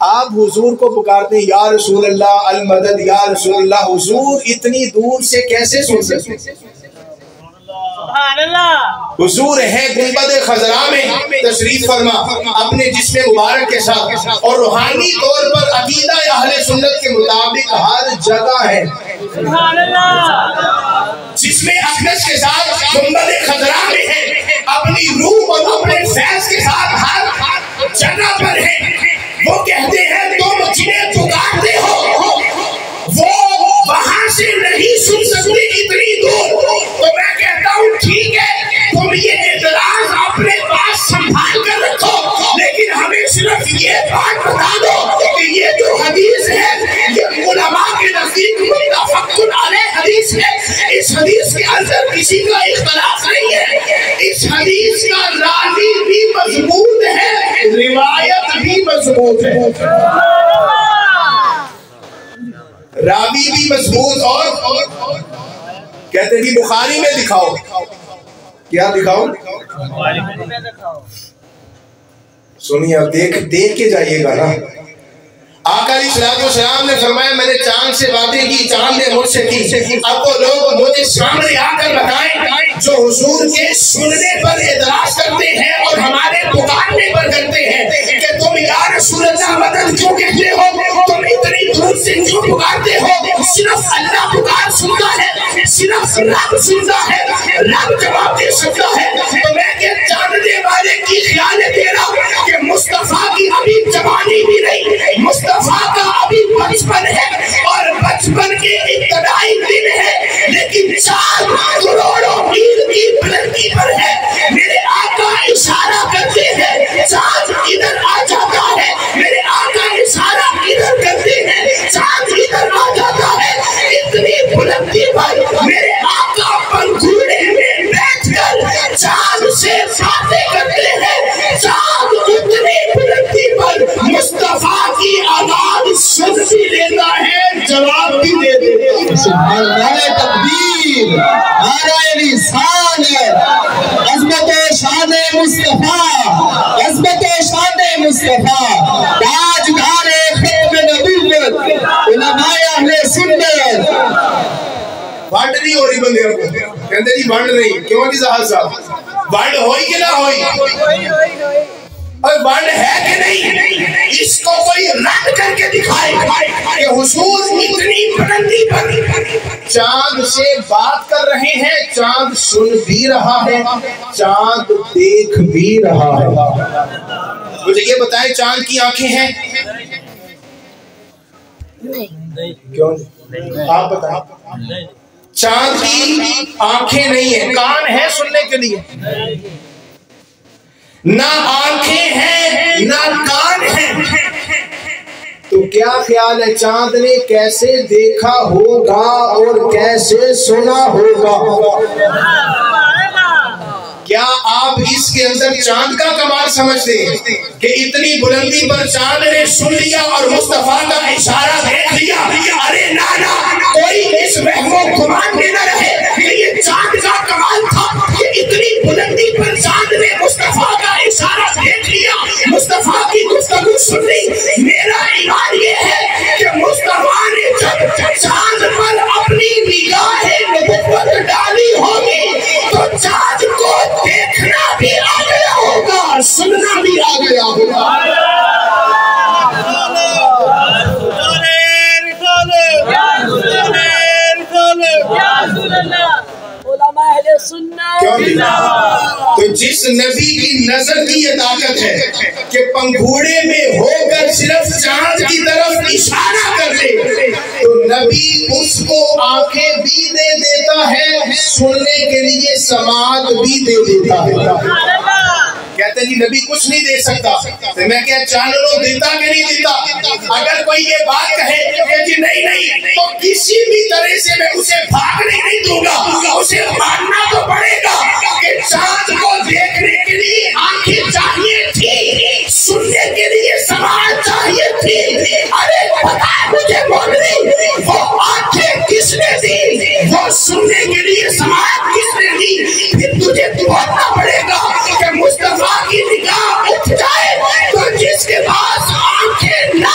آپ حضور کو پکارتے ہیں یا رسول اللہ المدد یا رسول اللہ، حضور اتنی دور سے کیسے سن سکتے؟ حضور ہے گنبد خضرا میں تشریف فرما اپنے جسم مبارک کے ساتھ، اور روحانی طور پر عقیدہ اہل سنت کے مطابق ہر جگہ ہے، جسم اقدس کے ساتھ گنبد خضرا میں ہے، اپنی روح اور اپنے فیض کے ساتھ ہر جگہ پر ہے۔ وہ کہتے ہیں تم جنہیں پکارتے ہو وہ وہاں سے نہیں سن سکتے اتنی دور، تو میں کہتا ہوں ٹھیک ہے تم یہ اعتراض اپنے پاس سنبھال کر رکھو، لیکن ہمیں صرف یہ بات بتا دو کہ یہ جو حدیث ہے یہ علماء کے نزدیک متفق علیہ حدیث ہے، اس حدیث کے اندر کسی کا اختلاف نہیں ہے، اس حدیث کا راوی بھی مضبوط ہے، روایت بھی مضبوط ہے، راوی بھی مضبوط، اور کہتے ہیں بخاری میں دکھاؤ، کیا دکھاؤ؟ سنیے اب دیکھ کے جائیے گا نا۔ آقا علیہ الصلوۃ والسلام نے فرمایا میں نے چاند سے باتیں کی، چاند نے مجھ سے کی، اب وہ لوگ مجھے سامنے آ کر بتائیں جو حضور کے سننے پر اعتراض کرتے ہیں اور ہمارے پکارنے پر کرتے ہیں کہ تم یا رسول اللہ مدد کیوں کہتے ہو، تم اتنی دور سے کیوں پکارتے ہو، صرف اللہ پکار سنتا ہے، صرف رب سنتا ہے، رب جواب دے سکتا ہے، تو میں کہ جاننے والے کی خیال ہے تیرا کہ مصطفیٰ کی ابھی جوانی بھی نہیں، مصطفیٰ کا ابھی بچپن ہے اور بچپن کے ابتدائی دن ہے، لیکن چاند کروڑوں میل کی بلندی پر ہے، میرے آقا اشارہ کرتے ہیں چاند ادھر آ جاتا ہے، میرے آقا اشارہ ادھر کرتے ہیں چاند ادھر آ جاتا ہے، اتنی بلندی پر میرے آقا پنگھوڑے میں بیٹھ کر چاند سے باتیں کرتے ہیں، چاند اتنی بلندی پر مصطفیٰ کی آواز سن بھی لیتا ہے، جواب بھی دے دیتا ہے۔ سبحان اللہ، تکبیر، نعرہ رسالت، عظمت و شان مصطفیٰ، عظمت و شان مصطفیٰ، تاجدار ختم نبوت، علماء اہل سنت۔ وانڈ نہیں ہو رہی بندے کو، کہتے جی وانڈ نہیں، کیوں جی زہر صاحب وانڈ ہوئی کہ نہ ہوئی؟ اور وانڈ ہے کہ نہیں؟ اس کو کوئی رد کر کے دکھائے کہ حضور اتنی بلندی پر چاند سے بات کر رہے ہیں، چاند سن بھی رہا ہے، چاند دیکھ بھی رہا ہے۔ مجھے یہ بتائیں چاند کی آنکھیں ہیں؟ کیوں نہیں؟ آپ بتائیں۔ چاند کی آنکھیں نہیں ہیں، کان ہے سننے کے لیے، نہ آنکھیں ہیں نہ کان ہیں، تو کیا خیال ہے چاند نے کیسے دیکھا ہوگا اور کیسے سنا ہوگا؟ کیا آپ اس کے اندر چاند کا کمال سمجھتے ہیں کہ اتنی بلندی پر چاند نے سن لیا اور مصطفیٰ کا اشارہ دیکھ لیا؟ ارے نانا، کوئی اس وہم و گمان میں نہ رہے کہ یہ چاند کا کمال تھا کہ اتنی بلندی پر چاند نے مصطفیٰ کا اشارہ دیکھ لیا، مصطفیٰ کی گفتگو سن لی۔ میرا ایمان یہ ہے کہ مصطفیٰ نے جب چاند پر اپنی نگاہ نبوت ڈالی ہوگی تو چاند کو دیکھنا بھی آ گیا ہوگا، سننا بھی آ گیا ہوگا۔ تو جس نبی کی نظر کی یہ طاقت ہے کہ پنگھوڑے میں ہو کر صرف چاند کی طرف اشارہ کر دے، تو نبی اس کو آنکھیں بھی دے دیتا ہے، سننے کے لیے سماعت بھی دے دیتا ہے۔ کہتے ہیں جی نبی کچھ نہیں دے سکتا، تو میں کیا چانلوں دیتا کہ نہیں دیتا؟ اگر کوئی یہ بات کہے کہ جی نہیں تو کسی بھی طرح سے میں اسے بھاگنے نہیں دوں گا، اسے ماننا تو پڑے گا کہ چاند کو دیکھنے کے لیے آنکھیں چاہیے تھی، سننے کے لیے سماعت چاہیے تھی۔ ارے بتا مجھے بولنی، وہ آنکھیں کس نے دی، وہ سننے کے لیے سماعت کس نے دی؟ پھر تجھے بولنا پڑے گا کہ مصطفیٰ کی نگاہ اٹھ جائے تو جس کے پاس آنکھیں نہ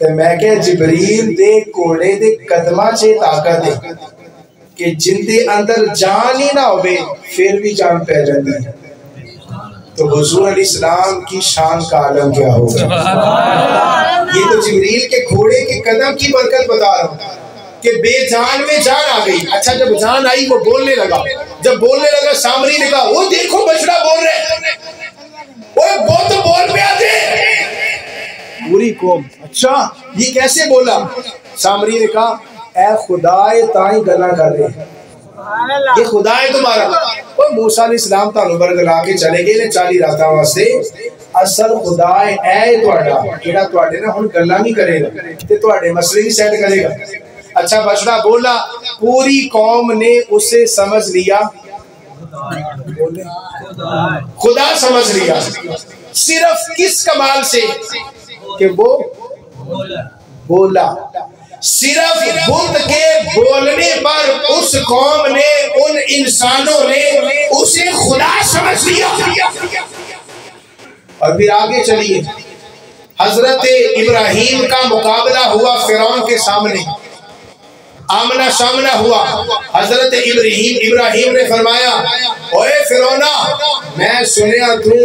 کہ میں کہ جبریل دے کوڑے دے قدمہ چے طاقت ہے کہ جن دے اندر جان ہی نہ ہوئے پھر بھی جان پہ جاندی ہے. تو حضور علیہ السلام کی شان کا عالم کیا ہوگا. یہ تو جبریل کے گھوڑے کے قدم کی برکت بتا رہا ہوں کہ بے جان میں جان آ گئی. اچھا جب جان آئی وہ بولنے لگا, جب بولنے لگا سامری نے کہا وہ دیکھو بچڑا بول رہے, وہ تو بول پہ آتے. پوری قوم اچھا یہ کیسے بولا. سامری نے کہا اے خدائے تائیں گلا کر رہے ہیں, یہ خدا ہے تمہارا. اور موسیٰ علیہ السلام تانوں برگلا کے چلے گئے نے 40 راتاں واسطے. اصل خدا ہے اے تواڈا جڑا تواڈے نال ہن گلاں نہیں کرے گا تے تواڈے مسئلے بھی سیٹ کرے گا. اچھا بچڑا بولا, پوری قوم نے اسے سمجھ لیا, خدا سمجھ لیا. صرف کس کمال سے کہ وہ بولا. صرف بت کے بولنے پر اس قوم نے, ان انسانوں نے اسے خدا سمجھ لیا. اور پھر آگے چلیے, حضرت ابراہیم کا مقابلہ ہوا فرعون کے سامنے, آمنا سامنا ہوا. حضرت ابراہیم نے فرمایا اوے فرعونا میں سنیا تو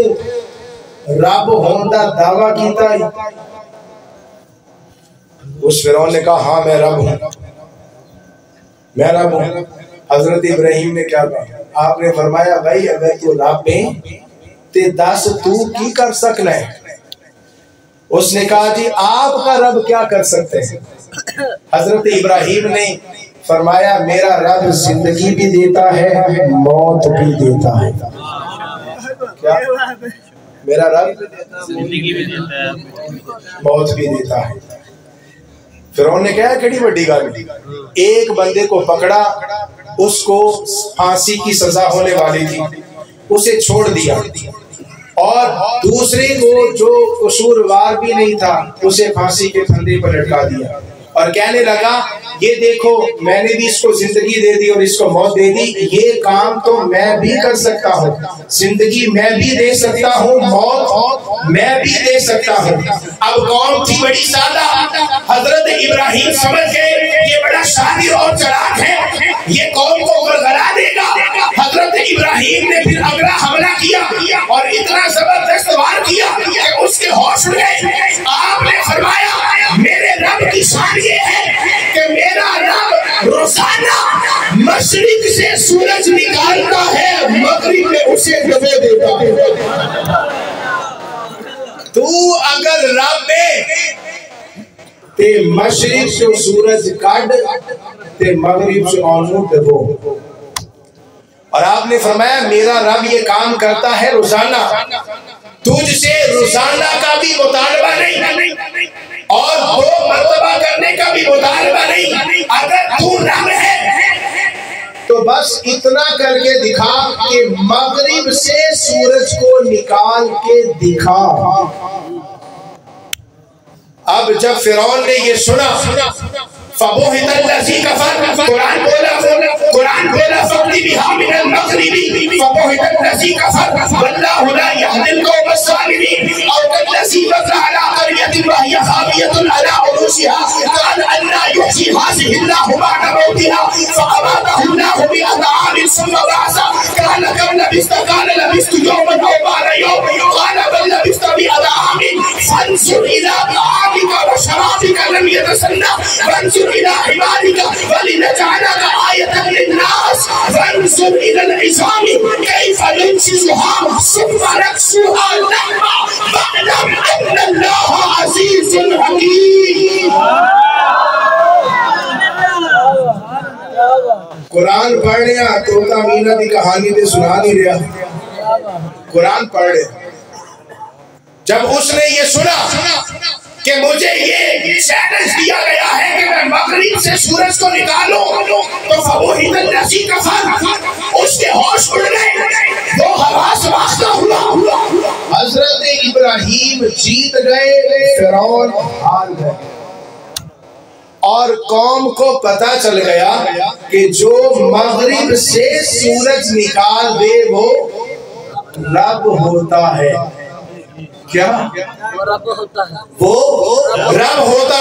رب ہون دا دعویٰ کیتا ہے. اس فرعون نے کہا ہاں میں رب ہوں, میں رب ہوں. حضرت ابراہیم نے کیا کہا, آپ نے فرمایا بھائی اگر تو رب ہے تے دس تو کی کر سکنا ہے. اس نے کہا جی آپ کا رب کیا کر سکتے ہیں. حضرت ابراہیم نے فرمایا میرا رب زندگی بھی دیتا ہے موت بھی دیتا ہے. کیا میرا رب زندگی بھی دیتا ہے موت بھی دیتا ہے. فرعون نے کہا کڑی بڑی گل, ایک بندے کو پکڑا, اس کو پھانسی کی سزا ہونے والی تھی, اسے چھوڑ دیا, اور دوسرے کو جو قصوروار بھی نہیں تھا اسے پھانسی کے پھندے پر لٹکا دیا, اور کہنے لگا یہ دیکھو میں نے بھی اس کو زندگی دے دی اور اس کو موت دے دی, یہ کام تو میں بھی کر سکتا ہوں, زندگی میں بھی دے سکتا ہوں, موت میں بھی دے سکتا ہوں. اب قوم تھی بڑی سادہ, حضرت ابراہیم سمجھ گئے یہ بڑا شاطر اور چلاک ہے, یہ قوم کو غرغرا دے گا. حضرت ابراہیم نے پھر اگلا حملہ کیا اور اتنا زبردست وار کیا کہ اس کے ہوش اڑ گئے. آپ نے فرمایا میرے رب کی شان یہ ہے کہ میرا رب روزانہ مشرق سے سورج نکالتا ہے, مغرب میں اسے دبے دیتا ہے. تو اگر رب تے مشرق سے سورج کاٹ تے مغرب سے آنو دبو. اور آپ نے فرمایا میرا رب یہ کام کرتا ہے روزانہ, تجھ سے روزانہ کا بھی مطالبہ نہیں اور 2 مرتبہ کرنے کا بھی مطالبہ نہیں. اگر تو رب ہے تو بس اتنا کر کے دکھا کہ مغرب سے سورج کو نکال کے دکھا. اب جب فرعون نے یہ سنا فَبُهِتَ الَّذِي كَفَرَ, قرآن بولا فَقْلِ بِهَا مِنَ الْمَغْرِبِ فَبُهِتَ الَّذِي كَفَرَ وَاللَّهُ لَا يَهْدِي الْقَوْمَ الظَّالِمِينَ. أَوْ كَالَّذِي مَرَّ عَلَىٰ قَرْيَةٍ وَهِيَ خَاوِيَةٌ عَلَىٰ عُرُوشِهَا قَالَ أَنَّىٰ يُحْيِي هَٰذِهِ اللَّهُ بَعْدَ مَوْتِهَا فَأَمَاتَهُ اللَّهُ مِائَةَ عَامٍ ثُمَّ بَعَثَهُ قَالَ كَمْ لَبِثْتَ قَالَ لَبِثْتُ يَوْمًا أَوْ بَعْضَ يَوْمٍ قَالَ بَل لَبِثْتَ مِائَةَ عَامٍ فَانظُرْ إِلَىٰ طَعَامِكَ وَشَرَابِكَ لَمْ يَتَسَنَّهْ وَانظُرْ إِلَىٰ حِمَارِكَ وَلِنَجْعَلَكَ آيَةً لِلنَّاسِ وَانظُرْ إِلَى الْعِظَامِ كَيْفَ نُنشِزُهَا ثُمَّ نَكْسُوهَا لَحْمًا وَاعْلَمْ أَنَّ اللَّهَ عَزِيزٌ حَكِيمٌ. قرآن پڑھ لیا طوطا مینا دی کہانی تے سنا نہیں رہا, قرآن پڑھ لیا. جب اس نے یہ سنا کہ مجھے یہ چیلنج دیا گیا ہے کہ میں مغرب سے سورج کو نکالوں, تو فَبُهِتَ الَّذِي كَفَرَ, اس کے ہوش اڑ گئے, وہ حواس واختہ ہوا. حضرت ابراہیم جیت گئے, فرعون ہار گئے. اور قوم کو پتہ چل گیا کہ جو مغرب سے سورج نکال دے وہ رب ہوتا ہے. کیا وہ رب ہوتا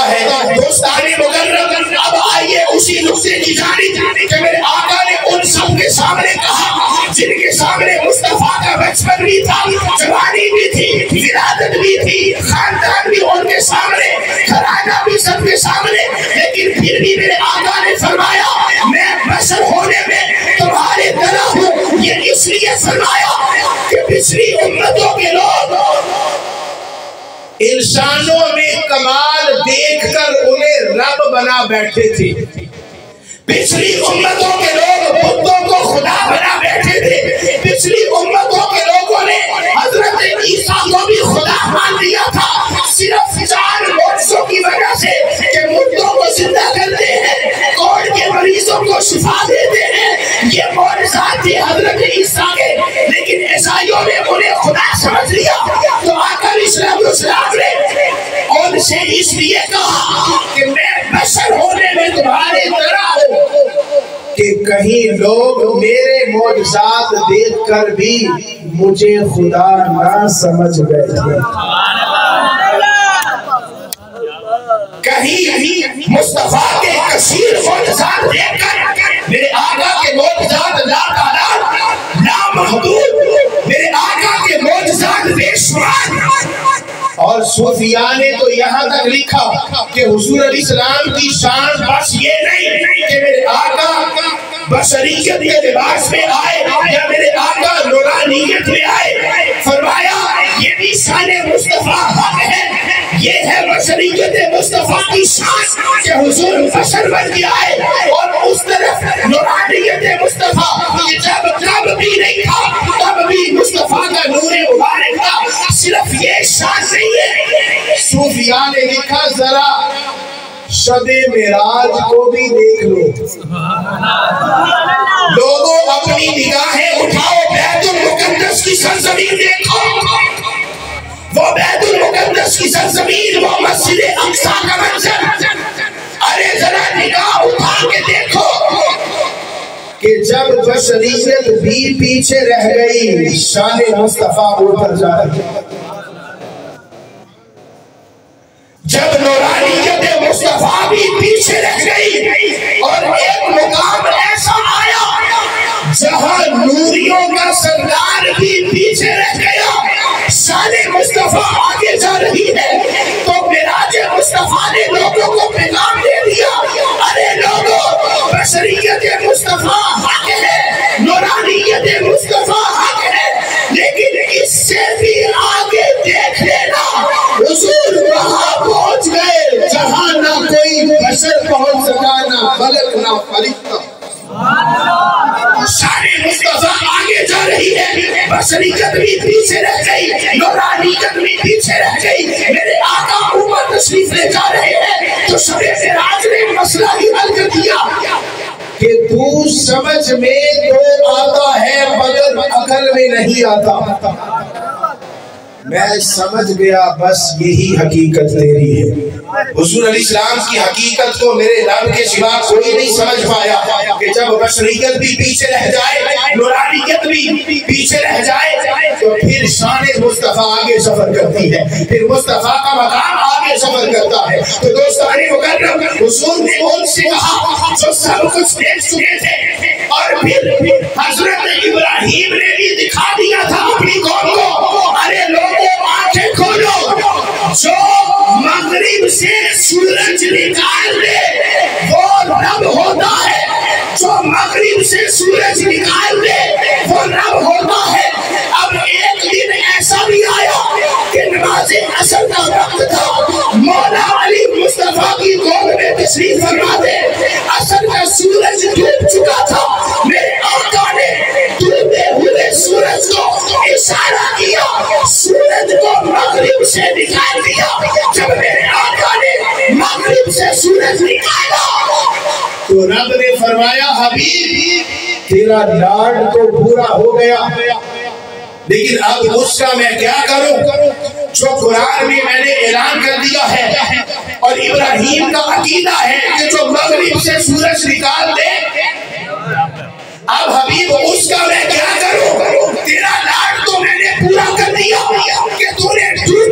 ہے۔ دوستان مکرم، اب آئیے اسی نقطے کی جانب کہ میرے آقا نے ان سب کے سامنے کہا جن کے سامنے مصطفیٰ کا بچپن بھی تھا، جوانی بھی تھی، ولادت بھی تھی، خاندان بھی ان کے سامنے، گھرانہ بھی سب کے سامنے، لیکن پھر بھی میرے آقا نے فرمایا میں بشر ہونے میں تمہارے طرح ہوں۔ یہ اس لیے فرمایا کہ پچھلی امتوں کے لوگ انسانوں میں کمال دیکھ کر انہیں رب بنا بیٹھے تھے، پچھلی امتوں کے لوگ بتوں کو خدا بنا بیٹھے تھے، پچھلی امتوں کے لوگوں نے حضرت عیسیٰ کو بھی خدا مان لیا تھا، صرف 4 معجزوں کی وجہ سے کہ مردوں کو زندہ کرتے ہیں، کوڑ کے مریضوں کو شفا دیتے ہیں، یہ معجزات تھے حضرت عیسیٰ کے، لیکن عیسائیوں نے انہیں خدا سمجھ لیا۔ تو آقا اسلام نے ان سے اس لیے کہا کہ میں بشر ہونے میں تمہارے طرح ہوں، کہ کہیں لوگ میرے معجزات دیکھ کر بھی مجھے خدا نہ سمجھ بیٹھے، کہیں مصطفیٰ کے کثیر معجزات دیکھ کر میرے آقا کے معجزات لا تعداد لا محدود، میرے آقا کے معجزات بے شمار۔ اور صوفیاء نے تو یہاں تک لکھا کہ حضور علیہ السلام کی شان بس یہ نہیں کہ میرے آقا بشریت کے لباس میں آئے یا میرے آقا نورانیت میں آئے، فرمایا یہ بھی شان مصطفیٰ حق ہے، یہ ہے بشریت مصطفیٰ کی شان کہ حضور بشر بن کے آئے، اور اس طرف نورانیت مصطفیٰ کہ جب کب بھی نہیں تھا تب بھی مصطفیٰ کا نور مبارک تھا۔ صرف یہ شان نہیں ہے، صوفیاء نے لکھا ذرا شب معراج کو بھی دیکھ لو، لوگوں اپنی نگاہیں اٹھاؤ، بیت المقدس کی سرزمین دیکھو، وہ بیت المقدس کی سرزمین، وہ مسجد اقصیٰ کا منظر، ارے ذرا نگاہ اٹھا کے دیکھو کہ جب بشریت بھی پیچھے رہ گئی شان مصطفیٰ اوپر جا رہی، جب نورانیت مصطفیٰ بھی پیچھے رہ گئی، اور ایک مقام ایسا آیا جہاں نوریوں کا سردار بھی پیچھے رہ گیا، شان مصطفیٰ آگے جا رہی ہے، تو معراج مصطفیٰ نے لوگوں کو پیغام دے دیا، ارے لوگوں بشریت مصطفیٰ حق ہے، نورانیت مصطفیٰ حق ہے، لیکن اس سے بھی آگے دیکھ لینا، حضور وہاں پہنچ گئے جہاں نہ کوئی بشر پہنچ سکا، نہ ملک نہ فرشتہ۔ شان مصطفیٰ آگے جا رہی ہے، بشریت بھی پیچھے رہ گئی، نورانیت بھی پیچھے رہ گئی، میرے آقا اوپر تشریف لے جا رہے ہیں، تو شب معراج نے مسئلہ ہی حل کر دیا کہ تو سمجھ میں تو آتا ہے مگر عقل میں نہیں آتا، میں سمجھ گیا بس یہی حقیقت تیری ہے۔ حضور علیہ السلام کی حقیقت کو میرے رب کے سوا کوئی نہیں سمجھ پایا کہ جب بشریت بھی پیچھے رہ جائے، نورانیت بھی پیچھے رہ جائے، تو پھر شان مصطفیٰ آگے سفر کرتی ہے، پھر مصطفیٰ کا مقام آگے سفر کرتا ہے۔ تو دوستان مکرم، حضور نے ان سے کہا جو سب کچھ دیکھ چکے تھے، اور پھر حضرت ابراہیم نے بھی دکھا دیا تھا اپنی قوم کو، ارے لوگوں آنکھیں کھولو، جو مغرب سے سورج نکال دے وہ رب ہوتا ہے، جو مغرب سے سورج نکال دے وہ رب ہوتا ہے۔ اب ایک دن ایسا بھی آیا کہ نماز عصر کا وقت تھا، مولا علی مصطفیٰ کی قوم میں تشریف فرما دے، عصر کا سورج ڈوب چکا تھا، میرے آقا نے ڈوبتے ہوئے سورج کو اشارہ کیا، سورج کو مغرب سے نکال دیا۔ جب میرے آقا نے مغرب سے سورج نکالا تو رب نے فرمایا حبیب تیرا لاڈ تو پورا ہو گیا، لیکن اب اس کا میں کیا کروں جو قرآن میں نے اعلان کر دیا ہے، اور ابراہیم کا عقیدہ ہے کہ جو مغرب سے سورج نکال دے، اب حبیب اس کا میں کیا کروں، تیرا لاڈ تو میں نے پورا کر دیا کہ تو نے ڈوب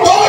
2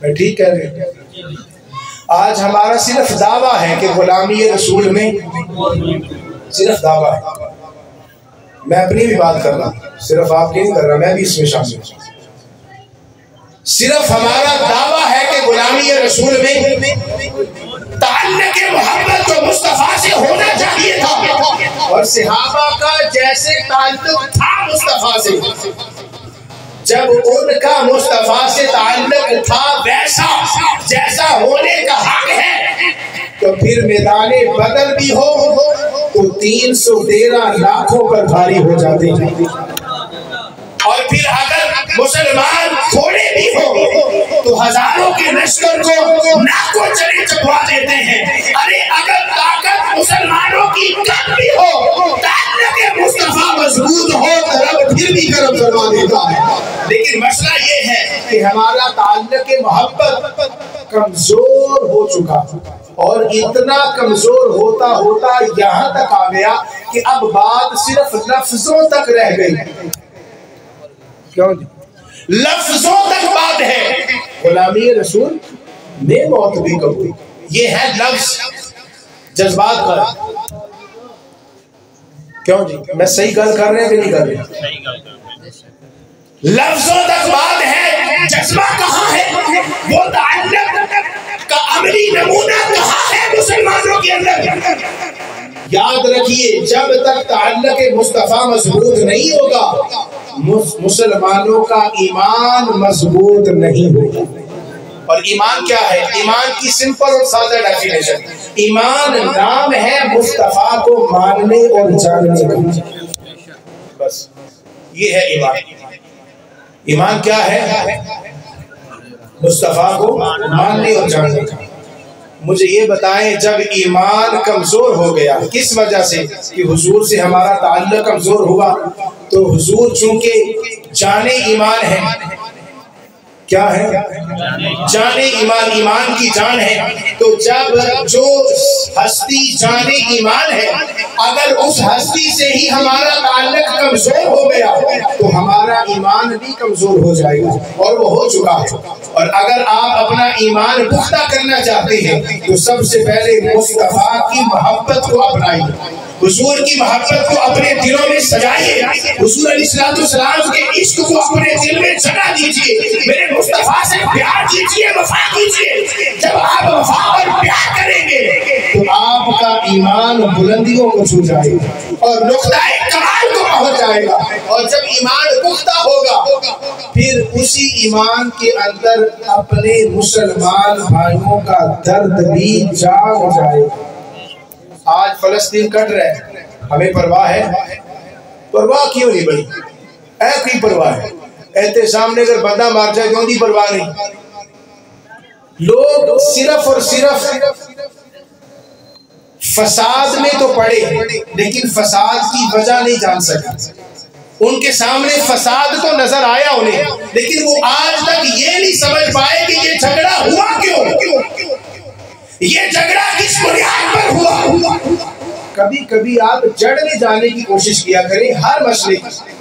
میں ٹھیک کہہ رہے ہیں؟ آج ہمارا صرف دعویٰ ہے کہ غلامی رسول میں صرف دعویٰ ہے. میں اپنی بھی بات کر رہا ہوں، صرف آپ کی نہیں کر رہا، میں بھی اس میں شامل ہوں. صرف ہمارا دعویٰ ہے کہ غلامی رسول میں تعلق محبت تو مصطفیٰ سے ہونا چاہیے تھا، اور صحابہ کا جیسے تعلق تھا مصطفیٰ سے، جب ان کا مصطفیٰ سے تعلق تھا ویسا جیسا ہونے کا حق ہے، تو پھر میدان بدر بھی ہو تو 313 لاکھوں پر بھاری ہو جاتے ہیں، اور پھر اگر مسلمان تھوڑے بھی ہو تو ہزاروں کے لشکر کو ناکو چلے چبوا دیتے ہیں. ارے اگر طاقت مسلمانوں کی کم بھی ہو، تعلق مصطفیٰ مضبوط ہو تو رب پھر بھی کرم فرما دیتا ہے. لیکن مسئلہ یہ ہے کہ ہمارا تعلق محبت کمزور ہو چکا، اور اتنا کمزور ہوتا ہوتا یہاں تک آ گیا کہ اب بات صرف لفظوں تک رہ گئی. کیوں جی؟ لفظوں تک بات ہے. غلامی رسول میں موت بھی قبول، یہ ہے لفظ، جذبات کا. کیوں جی؟ میں صحیح گل کر رہے ہیں کہ نہیں کر رہے؟ لفظوں تک بات ہے، جذبہ کہاں ہے؟ وہ تعلق کا عملی نمونہ کہاں ہے مسلمانوں کے اندر؟ یاد رکھیے، جب تک تعلق مصطفیٰ مضبوط نہیں ہوگا مسلمانوں کا ایمان مضبوط نہیں ہوگا. اور ایمان کیا ہے؟ ایمان کی سمپل اور سادہ ڈیفینیشن، ایمان نام ہے مصطفیٰ کو ماننے اور جاننے کا، بس یہ ہے ایمان. ایمان کیا ہے؟ مصطفیٰ کو ماننے اور جاننے کا. مجھے یہ بتائیں، جب ایمان کمزور ہو گیا کس وجہ سے؟ کہ حضور سے ہمارا تعلق کمزور ہوا، تو حضور چونکہ جانے ایمان ہے، کیا ہے؟ جانے ایمان، ایمان کی جان ہے. تو جب جو ہستی جانے ایمان ہے، اگر اس ہستی سے ہی ہمارا تعلق کمزور ہو گیا تو ہمارا ایمان بھی کمزور ہو جائے گا، اور وہ ہو چکا ہے. اور اگر آپ اپنا ایمان پختہ کرنا چاہتے ہیں تو سب سے پہلے مصطفیٰ کی محبت کو اپنائیے، حضور کی محبت کو اپنے دلوں میں سجائیے، حضور علیہ السلام کے عشق کو اپنے دل میں جگہ دیجیے، میرے مصطفیٰ سے پیار کیجیے، وفا کیجیے. جب آپ وفا اور پیار کریں گے تو آپ کا ایمان بلندیوں کو چھو جائے گا اور نقطۂ کمال کو پہنچ جائے گا. اور جب ایمان پختہ ہوگا پھر اسی ایمان کے اندر اپنے مسلمان بھائیوں کا درد بھی جاگ جائے گا. آج فلسطین کٹ رہے، ہمیں پرواہ ہے؟ پرواہ کیوں نہیں بڑی؟ کی پرواہ ہے؟ ایتے سامنے اگر بندہ مار جائے تو ان کی پرواہ نہیں. لوگ صرف اور صرف فساد میں تو پڑے لیکن فساد کی وجہ نہیں جان سکے. ان کے سامنے فساد تو نظر آیا انہیں، لیکن وہ آج تک یہ نہیں سمجھ پائے کہ یہ جھگڑا ہوا کیوں، یہ جھگڑا کس بنیاد پر ہوا. کبھی کبھی آپ جڑ میں جانے کی کوشش کیا کریں ہر مسئلے کی.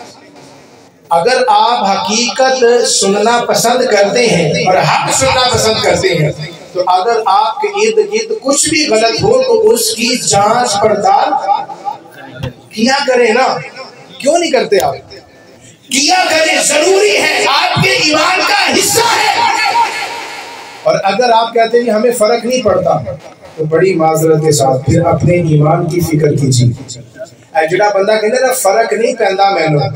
اگر آپ حقیقت سننا پسند کرتے ہیں اور حق سننا پسند کرتے ہیں تو اگر آپ کے ارد گرد کچھ بھی غلط ہو تو اس کی جانچ پڑتال کیا کریں نا. کیوں نہیں کرتے آپ؟ کیا کریں، ضروری ہے، آپ کے ایمان کا حصہ ہے. اور اگر آپ کہتے ہیں کہ ہمیں فرق نہیں پڑتا تو بڑی معذرت کے ساتھ پھر اپنے ایمان کی فکر کیجیے. جڑا بندہ کہتے نا فرق نہیں پہنتا مینوں،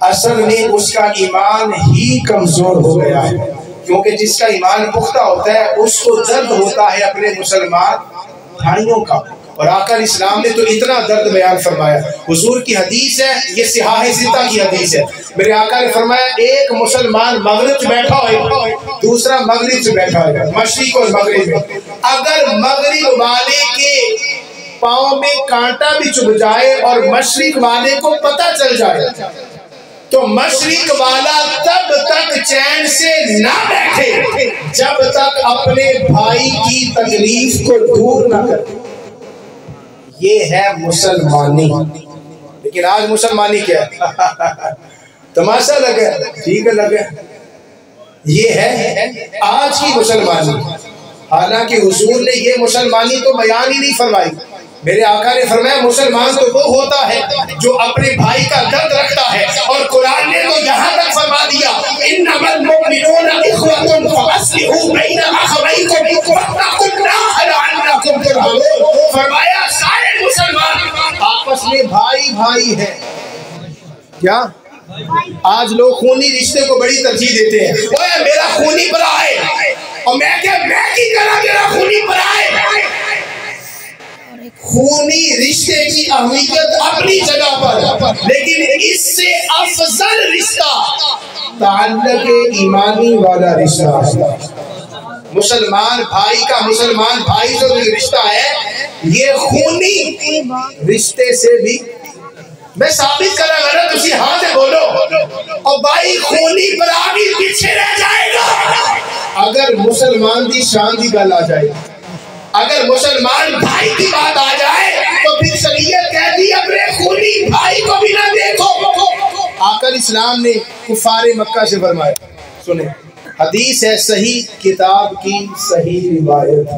اصل میں اس کا ایمان ہی کمزور ہو گیا ہے. کیونکہ جس کا ایمان پختہ ہوتا ہے اس کو درد ہوتا ہے اپنے مسلمان بھائیوں کا. اور آقا علیہ السلام نے تو اتنا درد بیان فرمایا. حضور کی حدیث ہے، یہ صحاح ستہ کی حدیث ہے. میرے آقا نے فرمایا ایک مسلمان مغرب سے بیٹھا ہوئے، دوسرا مغرب سے بیٹھا ہوئے، مشرق اور مغرب میں. اگر مغرب والے کے پاؤں میں کانٹا بھی چبھ جائے اور مشرق والے کو پتہ چل جائے تو مشرق والا تب تک چین سے نہ بیٹھے جب تک اپنے بھائی کی تکلیف کو دور نہ کرے. یہ ہے مسلمانی. لیکن آج مسلمانی کیا ہے؟ تماشا لگا، ٹھیک ہے لگا. یہ ہے آج کی مسلمانی. حالانکہ حضور نے یہ مسلمانی تو بیان ہی نہیں فرمائی. میرے آقا نے فرمایا مسلمان تو وہ ہوتا ہے جو اپنے بھائی کا درد رکھتا ہے, اور قرآن نے تو یہاں تک فرما دیا انما المؤمنون اخوة فاصلحوا بین اخویکم واتقوا اللہ لعلکم ترحمون. فرمایا سارے مسلمان آپس میں بھائی بھائی ہیں. کیا آج لوگ خونی رشتے کو بڑی ترجیح دیتے ہیں. اوے میرا خونی برا ہے, اور میں کیا میں کی کرا میرا خونی برا ہے. خونی رشتے کی اہمیت اپنی جگہ پر, لیکن اس سے افضل رشتہ تعلق ایمانی والا رشتہ. مسلمان بھائی کا مسلمان بھائی سے جو رشتہ ہے یہ خونی رشتے سے بھی. میں ثابت کرا گا نا, تسی ہاں سے بولو. اور بھائی خونی برا بھی پیچھے رہ جائے گا اگر مسلمان دی شان دی گل آ جائے. اگر مسلمان بھائی کی بات آ جائے تو پھر شریعت کہتی ہے اپنے خونی بھائی کو بھی نہ دیکھو. آقا اسلام نے کفار مکہ سے فرمایا, سنیں حدیث ہے صحیح کتاب کی صحیح روایت.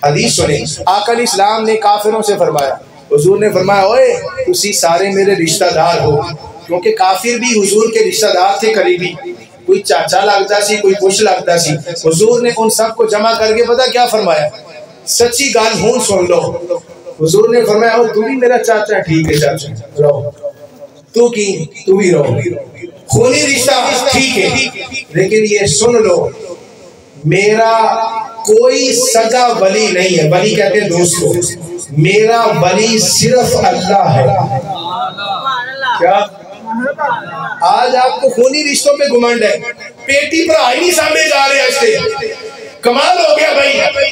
حدیث سنیں, آقا اسلام نے کافروں سے فرمایا, حضور نے فرمایا اوئے تسی سارے میرے رشتہ دار ہو. کیونکہ کافر بھی حضور کے رشتہ دار تھے قریبی, کوئی چاچا لگتا سی کوئی کچھ لگتا سی. حضور نے ان سب کو جمع کر کے پتا کیا فرمایا, سچی گال ہوں سن لو. حضور نے فرمایا تو بھی میرا چاچا, ٹھیک ہے چاچا رہو, تو بھی رہو, خونی رشتہ ٹھیک ہے, لیکن یہ سن لو میرا کوئی سگا ولی نہیں ہے. ولی کہتے ہیں دوست کو, میرا ولی صرف اللہ ہے. کیا آج آپ کو خونی رشتوں پہ گمنڈ ہے, پیٹی پر آئی نہیں سامنے جا رہے ہیں. کمال ہو گیا بھائی,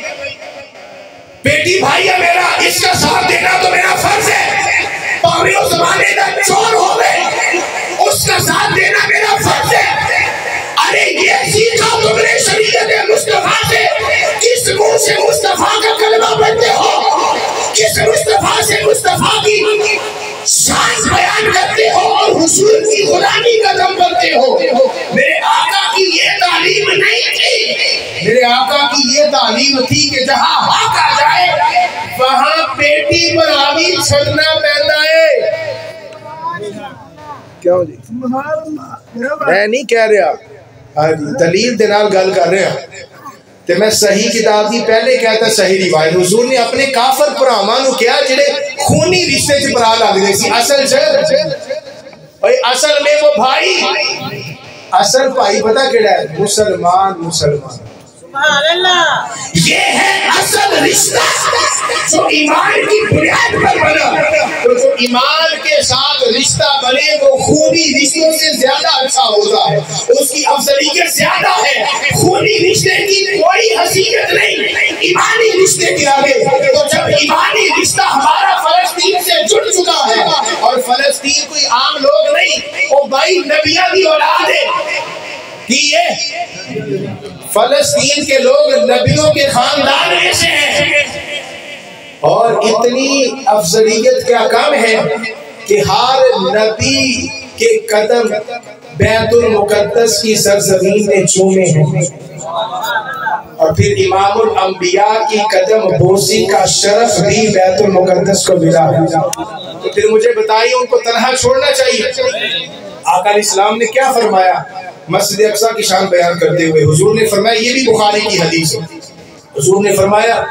بیٹی بھائی ہے میرا, اس کا ساتھ دینا تو میرا فرض ہے. پاوی اس زمانے کا چور ہو گئے, اس کا ساتھ دینا میرا فرض ہے. ارے یہ سیکھا تم نے شریعت مصطفیٰ سے, کس منہ سے مصطفیٰ کا کلمہ پڑھتے ہو, کس مصطفیٰ سے مصطفیٰ کی شان بیان کرتے ہو اور حضور کی غلامی کا دم کرتے ہو. میرے آقا کی یہ تعلیم نہیں تھی, میرے آقا کی یہ تعلیم تھی کہ جہاں حق آ جائے وہاں پیٹی پر آوی چھڑنا پہنتا ہے. کیوں جی میں نہیں کہہ رہا, ہاں جی دلیل دے نال گل کر رہے ہیں. تے میں صحیح کتاب دی پہلے کہتا صحیح روایت. حضور نے اپنے کافر بھراواں نو کہا جڑے خونی رشتے چ برا لگدے سی, اصل میں وہ بھائی, اصل بھائی پتہ کیڑا ہے, مسلمان. یہ ہے اصل رشتہ جو ایمان کی بنیاد پر بنا. تو جو ایمان کے ساتھ رشتہ بنے وہ خونی رشتوں سے زیادہ اچھا ہوتا ہے, اس کی افضلیت زیادہ ہے. خونی رشتے کی کوئی حیثیت نہیں ایمانی رشتے کے آگے. تو جب ایمانی رشتہ ہمارا فلسطین سے جڑ چکا ہے, اور فلسطین کوئی عام لوگ نہیں, وہ بھائی نبیوں کی اولاد ہے کہ یہ فلسطین کے لوگ نبیوں کے خاندان میں سے ہیں. اور اتنی افضلیت کیا کام ہے کہ ہر نبی کے قدم بیت المقدس کی سرزمین میں چومے ہیں, اور پھر امام الانبیاء کی قدم بوسی کا شرف بھی بیت المقدس کو ملا ہے. تو پھر مجھے بتائیے ان کو تنہا چھوڑنا چاہیے. آقا اسلام نے کیا فرمایا مسجد اقصی کی شان بیان کرتے ہوئے؟ حضور نے فرمایا, یہ بھی بخاری کی حدیث ہے, حضور نے فرمایا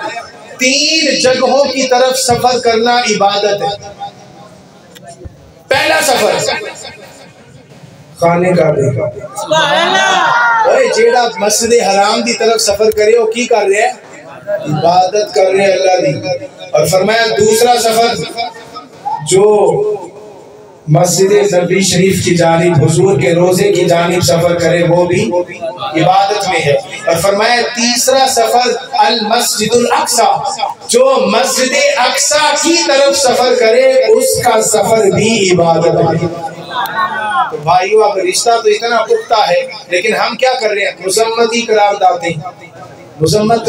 3 جگہوں کی طرف سفر کرنا عبادت ہے. پہلا سفر خانے کعبے کا. اوے جیڑا مسجد حرام دی طرف سفر کرے وہ کی کر رہے ہیں, عبادت کر رہے ہیں اللہ دی. اور فرمایا دوسرا سفر جو مسجد نبی شریف کی جانب حضور کے روزے کی جانب سفر کرے وہ بھی عبادت میں ہے. اور فرمایا تیسرا سفر المسجد الاقصی, جو مسجد اقصی کی طرف سفر کرے اس کا سفر بھی عبادت ہے. تو بھائیو اب رشتہ تو اتنا پختہ ہے, لیکن ہم کیا کر رہے ہیں, مذمتی قرار داتے ہیں. مذمت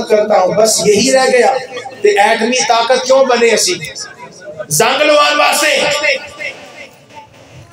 کرتا ہوں بس یہی رہ گیا. تے ایٹمی طاقت کیوں بنے اسی, زنگ لوان واسطے.